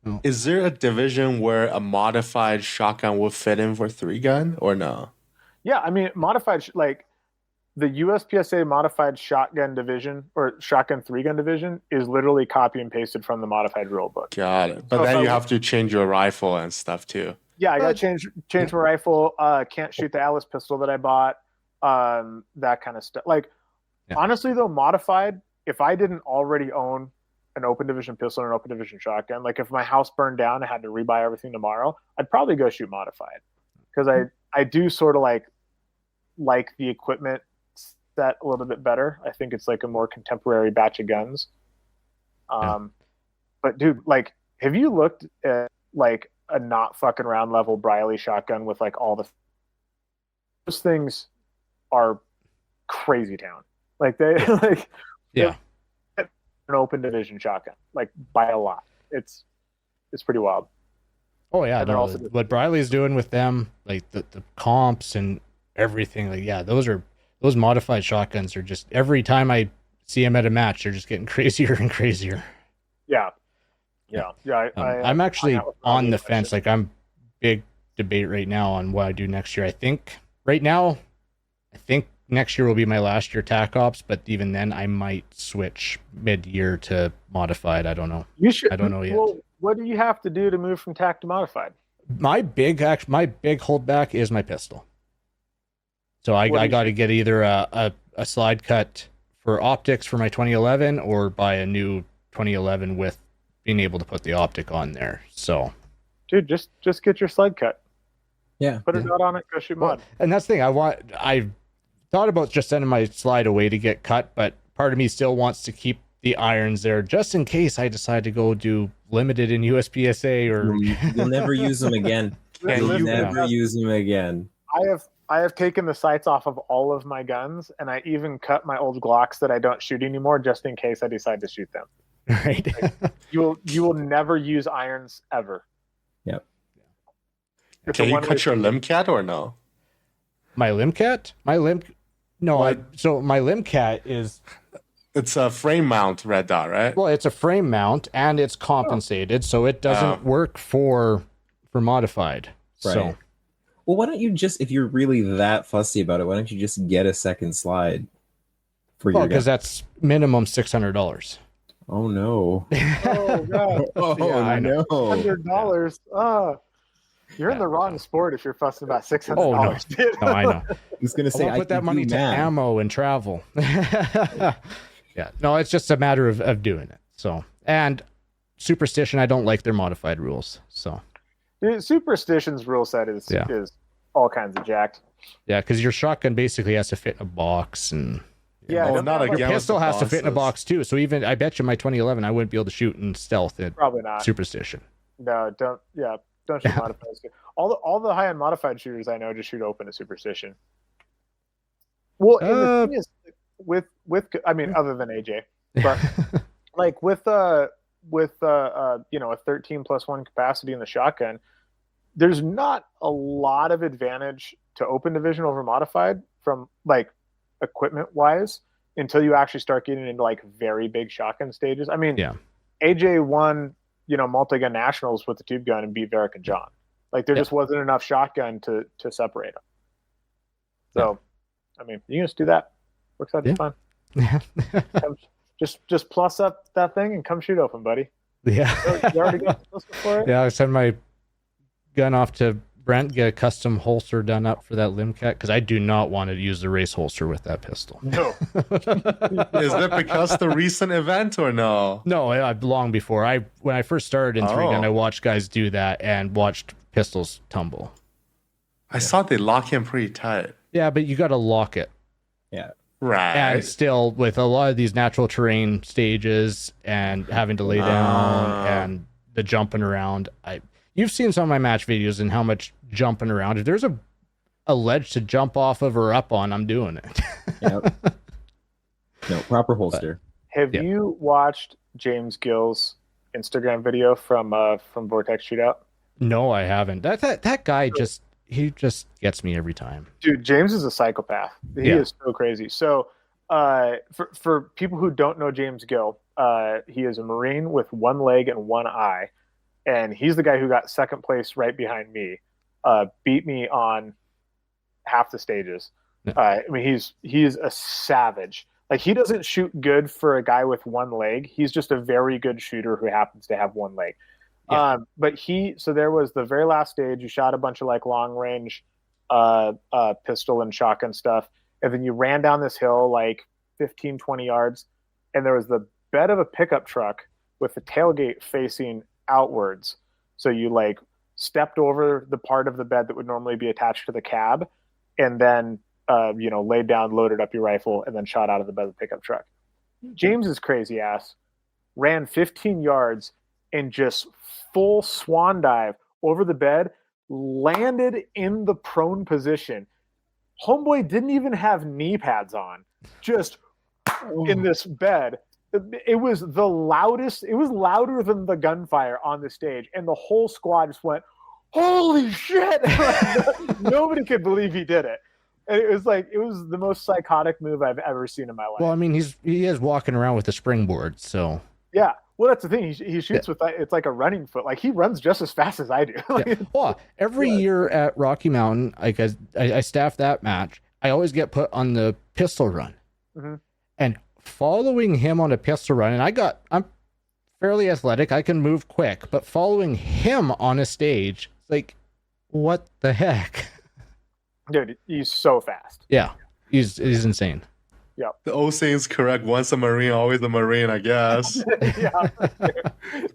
No. Is there a division where a modified shotgun will fit in for 3-gun or no? Yeah, I mean, modified, like the USPSA modified shotgun division or shotgun 3-gun division is literally copy and pasted from the modified rule book. Got it. But then you have to change your rifle and stuff too. Yeah, I got to change my rifle. Can't shoot the Alice pistol that I bought. That kind of stuff. Like, honestly though, modified, if I didn't already own an open division pistol and an open division shotgun, like if my house burned down and I had to rebuy everything tomorrow, I'd probably go shoot modified, because I do sort of like the equipment set a little bit better. I think it's like a more contemporary batch of guns. But dude, like, have you looked at like a not fucking around level Briley shotgun with like all those things are crazy town. Like they like an open division shotgun, like by a lot. It's pretty wild. Oh yeah, no, what Briley's doing with them, like the comps and everything, like those modified shotguns are just, every time I see them at a match, they're just getting crazier and crazier. Yeah. I'm actually on the fence. Like, I'm big debate right now on what I do next year. I think next year will be my last year TAC Ops, but even then I might switch mid-year to modified. I don't know. You should. I don't know yet. Well, what do you have to do to move from TAC to modified? My big holdback is my pistol. So I got to get either a slide cut for optics for my 2011 or buy a new 2011 with being able to put the optic on there. So, dude, just get your slide cut. Yeah. Put a dot on it, go shoot mod. And that's the thing. I thought about just sending my slide away to get cut, but part of me still wants to keep the irons there just in case I decide to go do limited in USPSA or You'll never use them again. You'll never use them again. I have taken the sights off of all of my guns, and I even cut my old Glocks that I don't shoot anymore just in case I decide to shoot them. right. You will never use irons ever. Yep. It's Can a you one-way cut your street. limb cat or no? My limcat? So my limcat is, It's a frame mount red dot, right? well, it's a frame mount and it's compensated, so it doesn't work for modified. Right. So Well, why don't you just, if you're really that fussy about it, why don't you just get a second slide for your because gun? that's minimum $600. Oh no. Oh god. Oh Yeah, I know. $100. You're in the wrong sport if you're fussing about $600. Oh, no. Dude. No, I know. I was gonna I say won't put that can money do to math. ammo and travel. Yeah, no, it's just a matter of doing it. So, and Superstition, I don't like their modified rules. So, Dude, Superstition's rule set is all kinds of jacked. yeah, because your shotgun basically has to fit in a box, and Yeah, Oh, don't not have, like, again. your pistol with the has to fit in a bosses. box too. So even I bet you my 2011 I wouldn't be able to shoot in stealth in Probably not. Superstition. No, don't shoot modified. All the high end modified shooters I know just shoot open to Superstition. Well, and the thing is, with I mean, other than AJ, but like with a 13+1 capacity in the shotgun, there's not a lot of advantage to open division over modified from like equipment wise until you actually start getting into like very big shotgun stages. I mean, Yeah. AJ won, multi-gun nationals with the tube gun and beat Varric and John. Like there just wasn't enough shotgun to separate them. So, I mean, you can just do that. Works out just fine. Just plus up that thing and come shoot open, buddy. Yeah. You already got the pistol for it? Yeah, I send my gun off to Brent, get a custom holster done up for that Limcat, because I do not want to use the race holster with that pistol. No. Is that because the recent event or no? No, long before. When I first started in 3-gun, I watched guys do that and watched pistols tumble. I saw they lock him pretty tight. Yeah, but you got to lock it. Yeah. Right. And still, with a lot of these natural terrain stages and having to lay down and the jumping around, you've seen some of my match videos and how much jumping around. If there's a ledge to jump off of or up on, I'm doing it. Yep. No, proper holster. Have you watched James Gill's Instagram video from Vortex Shootout? No, I haven't. That guy just gets me every time. Dude, James is a psychopath. He is so crazy. So, for people who don't know James Gill, he is a Marine with one leg and one eye, and he's the guy who got second place right behind me. Beat me on half the stages. I mean, he's a savage. Like, he doesn't shoot good for a guy with one leg. He's just a very good shooter who happens to have one leg. Yeah. But so there was the very last stage. You shot a bunch of like long range pistol and shotgun stuff. And then you ran down this hill like 15, 20 yards. And there was the bed of a pickup truck with the tailgate facing outwards. So you like stepped over the part of the bed that would normally be attached to the cab, and then laid down, loaded up your rifle, and then shot out of the bed of the pickup truck. James's crazy ass ran 15 yards and just full swan dive over the bed, landed in the prone position. Homeboy didn't even have knee pads on, just in this bed. It was the loudest. It was louder than the gunfire on the stage, and the whole squad just went, "Holy shit!" Nobody could believe he did it. And it was the most psychotic move I've ever seen in my life. Well, I mean, he is walking around with a springboard, so yeah. Well, that's the thing. He shoots with it's like a running foot. Like, he runs just as fast as I do. Well, every year at Rocky Mountain, like I staff that match, I always get put on the pistol run, and following him on a pistol run, and I'm fairly athletic, I can move quick, but following him on a stage, it's like, what the heck? Dude, he's so fast. Yeah, he's insane. The old saying's correct. Once a Marine, always a Marine, I guess. Yeah.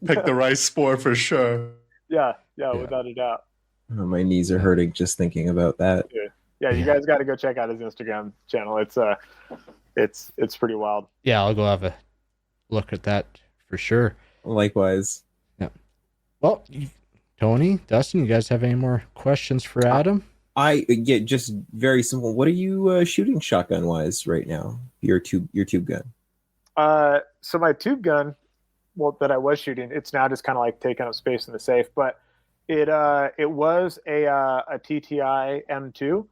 Pick the right sport for sure. Yeah, without a doubt. Oh, my knees are hurting just thinking about that. Yeah, you guys got to go check out his Instagram channel. It's pretty wild. Yeah, I'll go have a look at that for sure. Likewise. Yeah. Well, Tony, Dustin, you guys have any more questions for Adam? I get just very simple. What are you shooting shotgun wise right now? Your tube gun. So my tube gun, that I was shooting, it's now just kind of like taking up space in the safe. But it was a TTI M2,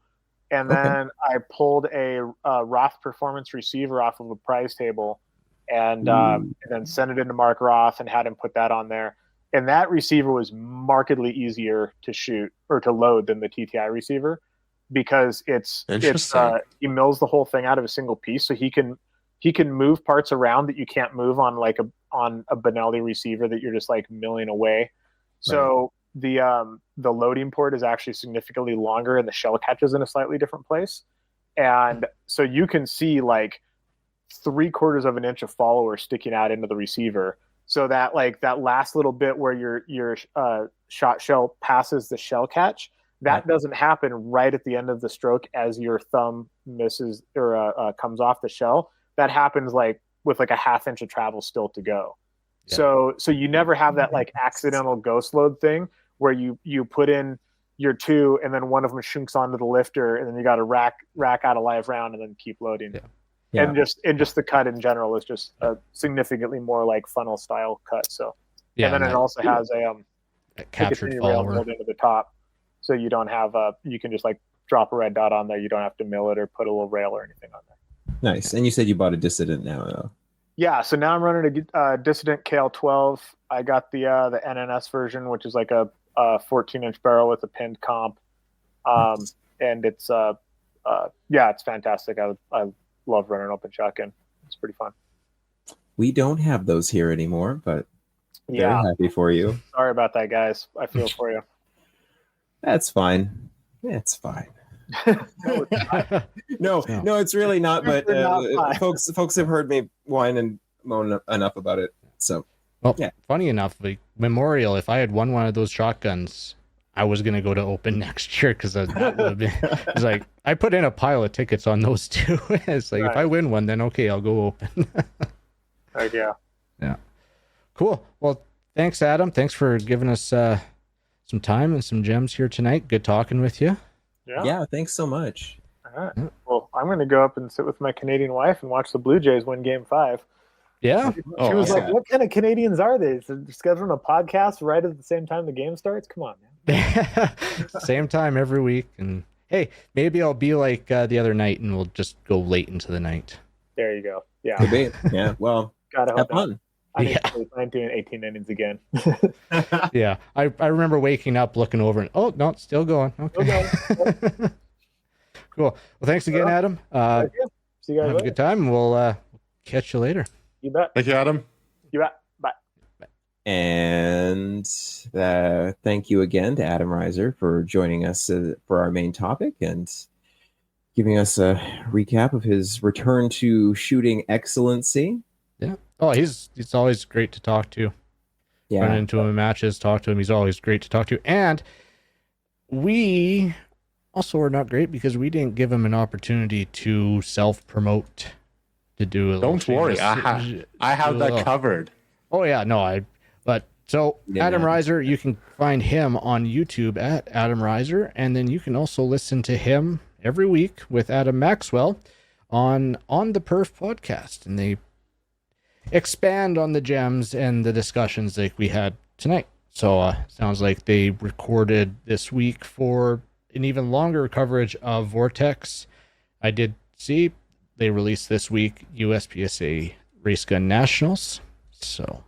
and then I pulled a Roth Performance receiver off of a prize table, and then sent it into Mark Roth and had him put that on there. And that receiver was markedly easier to shoot or to load than the TTI receiver, because he mills the whole thing out of a single piece, so he can move parts around that you can't move on on a Benelli receiver that you're just like milling away. So the loading port is actually significantly longer, and the shell catches in a slightly different place, and so you can see like 3/4 of an inch of follower sticking out into the receiver. So that like that last little bit where your shot shell passes the shell catch, that doesn't happen right at the end of the stroke as your thumb misses or comes off the shell. That happens like with like a 1/2 inch of travel still to go. Yeah. So you never have that like accidental ghost load thing where you put in your two and then one of them shunks onto the lifter, and then you got to rack out a live round and then keep loading. Yeah. Yeah. And just the cut in general is just a significantly more like funnel style cut. So and then it also has a captured follower into the top, so you don't have you can just like drop a red dot on there. You don't have to mill it or put a little rail or anything on there. Nice. And you said you bought a Dissident now, though. Yeah. So now I'm running a Dissident KL12. I got the NNS version, which is like a 14-inch barrel with a pinned comp, and it's it's fantastic. I love running open shotgun. It's pretty fun. We don't have those here anymore, but very happy for you. Sorry about that, guys. I feel for you. That's fine. It's fine. No, it's really not. But folks have heard me whine and moan enough about it. So, funny enough, like Memorial, if I had won one of those shotguns, I was gonna go to Open next year because it's like I put in a pile of tickets on those two. It's like if I win one, then okay, I'll go Open. Yeah. Cool. Well, thanks, Adam. Thanks for giving us some time and some gems here tonight. Good talking with you. Yeah. Thanks so much. All right. Well, I'm gonna go up and sit with my Canadian wife and watch the Blue Jays win Game 5. Yeah. She was like, "What kind of Canadians are they? They're scheduling a podcast right at the same time the game starts? Come on, man." Same time every week. And hey, maybe I'll be like the other night and we'll just go late into the night. There you go. Yeah. Yeah. Well, gotta have fun. I'm doing 18 innings again. Yeah. I remember waking up, looking over, and no, it's still going. Okay. Cool. Well, thanks again, Adam. See you guys have later. A good time, and we'll catch you later. You bet. Thank you, Adam. You bet. Bye. And thank you again to Adam Reiser for joining us for our main topic and giving us a recap of his return to shooting excellency. Yeah. Oh, he's always great to talk to. Yeah. Run into him in matches, talk to him. He's always great to talk to. And we also are not great because we didn't give him an opportunity to self-promote. To do a Don't worry, I have that covered. Oh yeah, no, Adam Reiser, you can find him on YouTube at Adam Reiser, and then you can also listen to him every week with Adam Maxwell on the Perf Podcast, and they expand on the gems and the discussions like we had tonight. So sounds like they recorded this week for an even longer coverage of Vortex. I did see they released this week USPSA Race Gun Nationals. So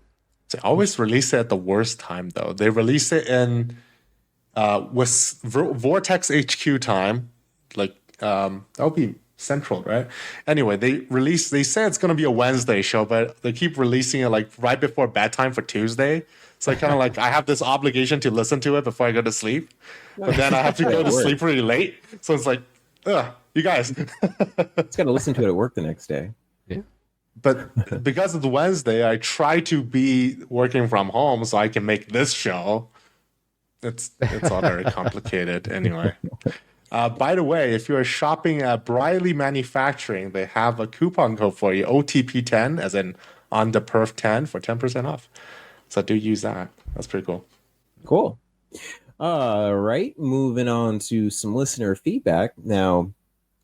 they always release it at the worst time, though. They release it in with Vortex HQ time, like that'll be Central, right? Anyway, they say it's gonna be a Wednesday show, but they keep releasing it like right before bedtime for Tuesday. So I kind of like I have this obligation to listen to it before I go to sleep. but then I have to go to sleep really late. So it's like, ugh, you guys. It's got to listen to it at work the next day. Yeah. But because it's Wednesday, I try to be working from home so I can make this show. It's all very complicated anyway. By the way, if you're shopping at Briley Manufacturing, they have a coupon code for you, OTP10, as in On the Perf 10 for 10% off. So do use that. That's pretty cool. Cool. All right, moving on to some listener feedback. Now,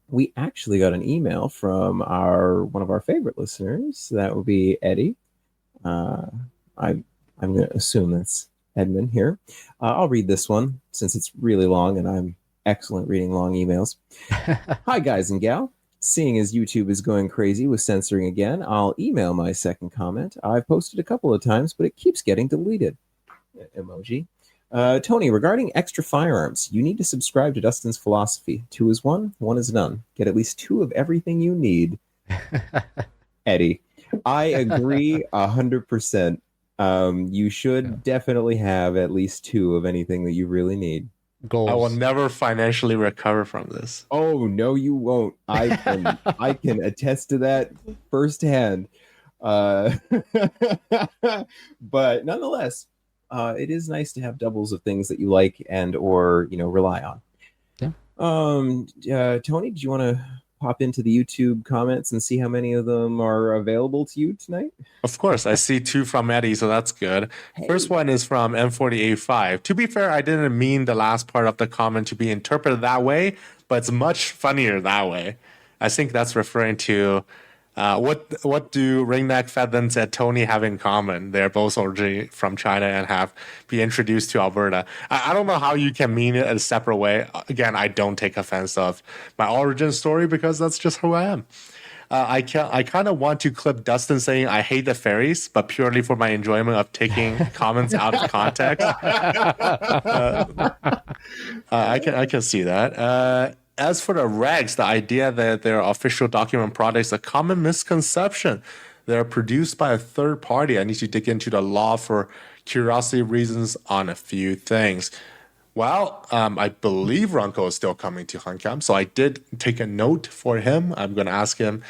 we actually got an email from one of our favorite listeners. That would be Eddie. I'm going to assume that's Edmund here. I'll read this one since it's really long, and I'm excellent reading long emails. Hi, guys and gal. Seeing as YouTube is going crazy with censoring again, I'll email my second comment. I've posted a couple of times, but it keeps getting deleted. Emoji. Tony, regarding extra firearms, you need to subscribe to Dustin's philosophy. 2 is 1, 1 is none. Get at least 2 of everything you need. Eddie, I agree 100%. You should definitely have at least 2 of anything that you really need. Goals. I will never financially recover from this. Oh, no, you won't. I can attest to that firsthand. But nonetheless, it is nice to have doubles of things that you like and or rely on. Yeah. Tony, did you want to pop into the YouTube comments and see how many of them are available to you tonight? Of course, I see 2 from Eddie, so that's good. Hey. First one is from M485. To be fair, I didn't mean the last part of the comment to be interpreted that way, but it's much funnier that way. I think that's referring to what do Ringneck Feathers and Tony have in common? They're both originally from China and have been introduced to Alberta. I don't know how you can mean it a separate way. Again, I don't take offense of my origin story because that's just who I am. I kind of want to clip Dustin saying I hate the fairies, but purely for my enjoyment of taking comments out of context. I can see that. As for the regs, the idea that they're official document products is a common misconception. They're produced by a third party. I need to dig into the law for curiosity reasons on a few things. Well, I believe Runko is still coming to Huncamp, so I did take a note for him. I'm going to ask him,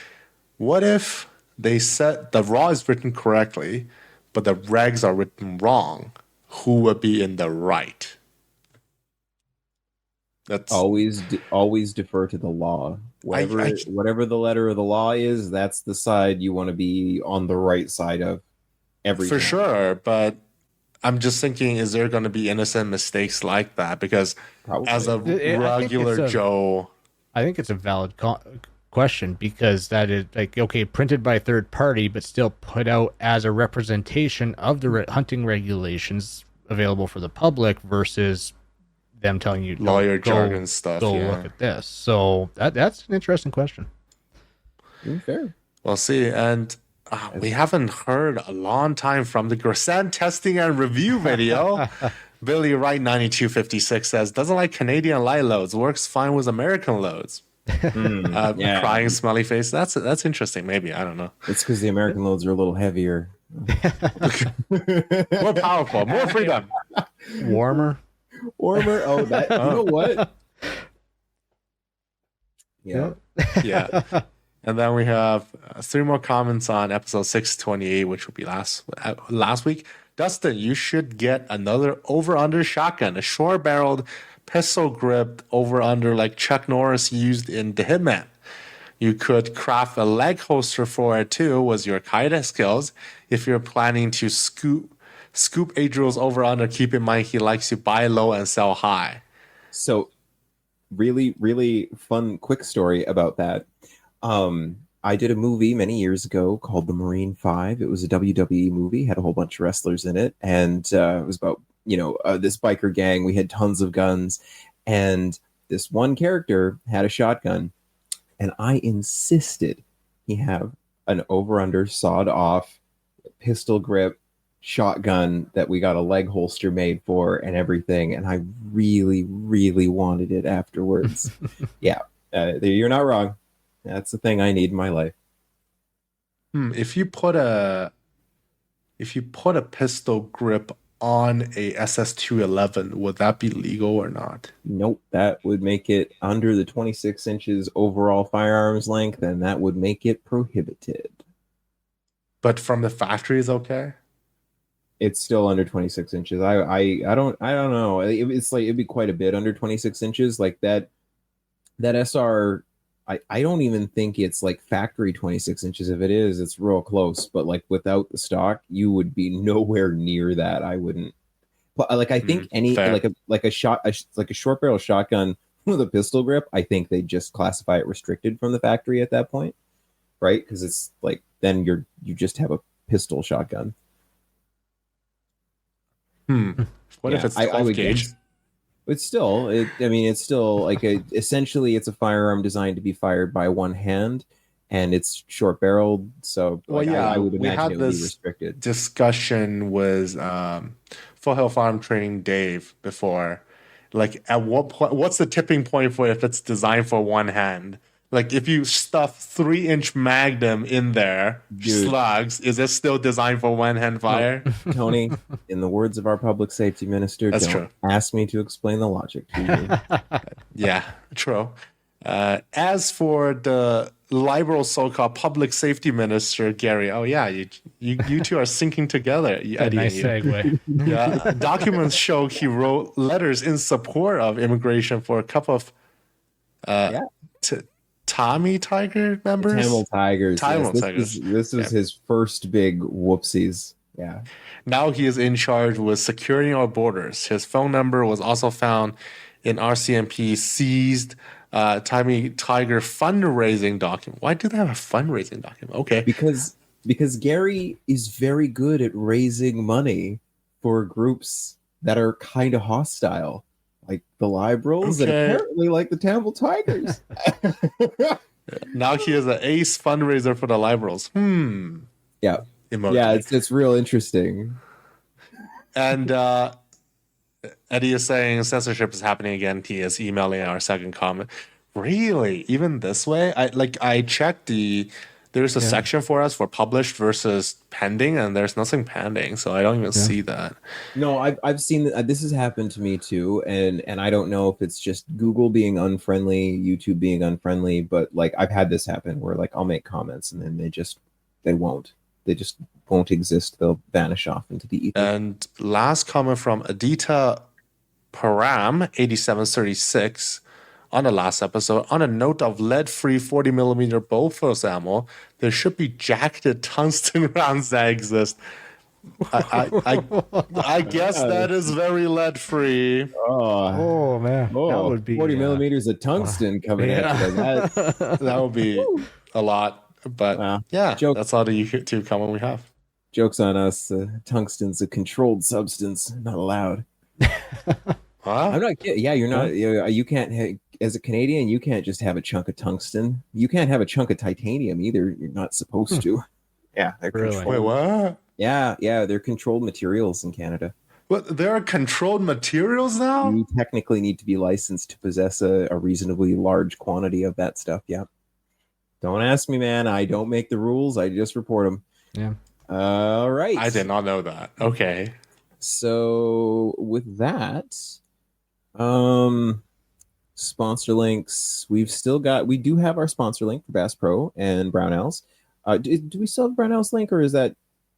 what if they said the law is written correctly, but the regs are written wrong? Who would be in the right? That's always defer to the law. Whatever the letter of the law is, that's the side you want to be on the right side of everything. For sure, but I'm just thinking, is there going to be innocent mistakes like that? Because Probably. as a regular Joe... I think it's a valid question because that is printed by a third party, but still put out as a representation of the hunting regulations available for the public versus them telling you lawyer jargon stuff. Go look at this. So that's an interesting question. Fair. We'll see. And we haven't heard a long time from the Grisand testing and review video. Billy Wright 9256 says doesn't like Canadian light loads, works fine with American loads. Crying smiley face. That's interesting. Maybe, I don't know. It's because the American loads are a little heavier, more powerful, more freedom, warmer. Oh, that you know what? Yeah. And then we have 3 more comments on episode 628, which will be last week. Dustin, you should get another over-under shotgun, a short-barreled pistol grip over-under like Chuck Norris used in The Hitman. You could craft a leg holster for it too with your kaida skills. If you're planning to scoop Adriel's over-under, keep in mind he likes to buy low and sell high. So really, really fun, quick story about that. I did a movie many years ago called The Marine 5. It was a WWE movie, had a whole bunch of wrestlers in it. And it was about, this biker gang. We had tons of guns. And this one character had a shotgun. And I insisted he have an over-under sawed-off pistol grip shotgun that we got a leg holster made for and everything. And I really, really wanted it afterwards. You're not wrong. That's the thing I need in my life. If you put a pistol grip on a SS211, would that be legal or not? Nope, that would make it under the 26 inches overall firearms length, and that would make it prohibited. But from the factory is okay? It's still under 26 inches. I don't know. It's like it'd be quite a bit under 26 inches. Like that SR, I don't even think it's like factory 26 inches. If it is, it's real close. But like without the stock, you would be nowhere near that. I wouldn't. Like I think fair. like a short barrel shotgun with a pistol grip, I think they just classify it restricted from the factory at that point, right? Because it's like then you just have a pistol shotgun. What if it's 12 I would gauge? guess. It's still, it's still like essentially it's a firearm designed to be fired by one hand, and it's short barreled. So Well, yeah, I would we imagine had it would be this restricted. discussion with Full Hill Farm Training Dave before. Like, at what point? What's the tipping point for if it's designed for one hand? Like, if you stuff 3-inch Magnum in there, Dude. slugs, is it still designed for one hand fire? Tony, in the words of our public safety minister, That's don't true. ask me to explain the logic to you. Yeah, true. As for the liberal so-called public safety minister, Gary, oh yeah, you two are syncing together. Eddie Nice and you. segue. Yeah, documents show he wrote letters in support of immigration for a couple of Tommy Tiger members. Tamil Tigers. Tamil yes. Tigers. This was his first big whoopsies. Yeah. Now he is in charge with securing our borders. His phone number was also found in RCMP seized Tommy Tiger fundraising document. Why do they have a fundraising document? Okay. Because Gary is very good at raising money for groups that are kind of hostile, like the liberals and Okay. apparently like the Tamil Tigers. Now he is an ace fundraiser for the liberals. Yeah. Emoji. Yeah, it's real interesting. And Eddie is saying censorship is happening again. He is emailing our second comment. Really? Even this way? I checked there's a section for us for published versus pending, and there's nothing pending, so I don't even see that. No, I've seen this has happened to me too, and I don't know if it's just Google being unfriendly, YouTube being unfriendly, but like I've had this happen where like I'll make comments and then they just won't exist. They'll vanish off into the ether. And last comment from Adita Param 8736 on the last episode. On a note of lead-free 40mm Bofors ammo, there should be jacketed tungsten rounds that exist. I guess that is very lead-free. Oh man, that would be 40 millimeters of tungsten coming at you. That would be a lot. But yeah, that's all the two comment we have. Joke's on us. Tungsten's a controlled substance, not allowed. I'm not kidding. Yeah, you're not. You can't. As a Canadian, you can't just have a chunk of tungsten. You can't have a chunk of titanium either. You're not supposed to. Yeah, they're Really? Wait, what? Yeah, they're controlled materials in Canada. What? There are controlled materials now? You technically need to be licensed to possess a reasonably large quantity of that stuff. Yeah. Don't ask me, man. I don't make the rules. I just report them. Yeah. All right. I did not know that. Okay. So with that, sponsor links. We do have our sponsor link for Bass Pro and Brownells. Do we still have Brownells link, or is that?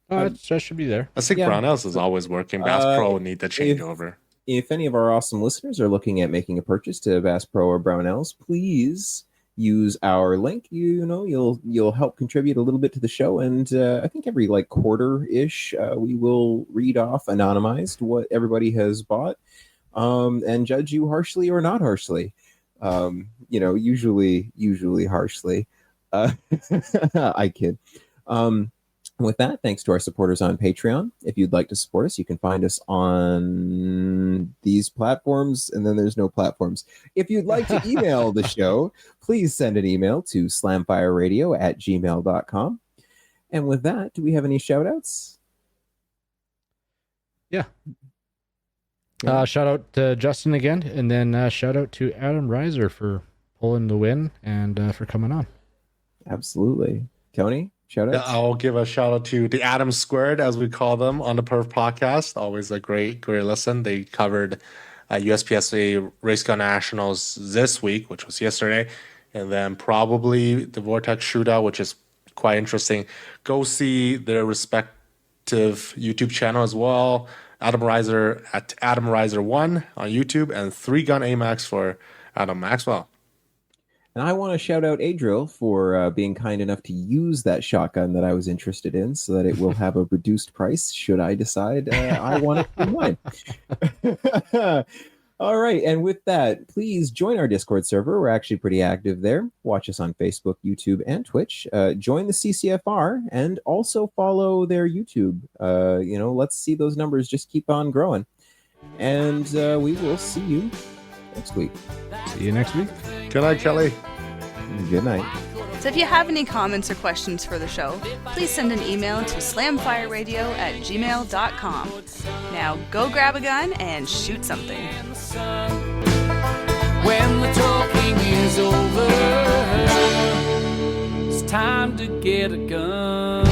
That should be there. I think Brownells is always working. Bass Pro would need to change over. If any of our awesome listeners are looking at making a purchase to Bass Pro or Brownells, please use our link. You'll help contribute a little bit to the show, and I think every like quarter-ish we will read off anonymized what everybody has bought, and judge you harshly or not harshly. Usually harshly. I kid. With that, thanks to our supporters on Patreon. If you'd like to support us, you can find us on these platforms, and then there's no platforms. If you'd like to email the show, please send an email to slamfireradio@gmail.com. And with that, do we have any shout-outs? Yeah. Shout out to Justin again, and then shout out to Adam Reiser for pulling the win and for coming on. Absolutely. Tony? shout out? I'll give a shout out to the Adam Squared, as we call them, on the Perf Podcast. Always a great listen. They covered USPSA Race Gun Nationals this week, which was yesterday, and then probably the Vortex Shootout, which is quite interesting. Go see their respective YouTube channel as well. Adam Reiser at Adam Reiser 1 on YouTube, and 3 Gun AMAX for Adam Maxwell. And I want to shout out Adriel for being kind enough to use that shotgun that I was interested in, so that it will have a reduced price should I decide I want it for mine. All right, and with that, please join our Discord server. We're actually pretty active there. Watch us on Facebook, YouTube, and Twitch. Join the CCFR, and also follow their YouTube. Let's see those numbers just keep on growing. And we will see you next week. See you next week. Good night, Kelly. Good night. So if you have any comments or questions for the show, please send an email to slamfireradio@gmail.com. Now go grab a gun and shoot something. When the talking is over, it's time to get a gun.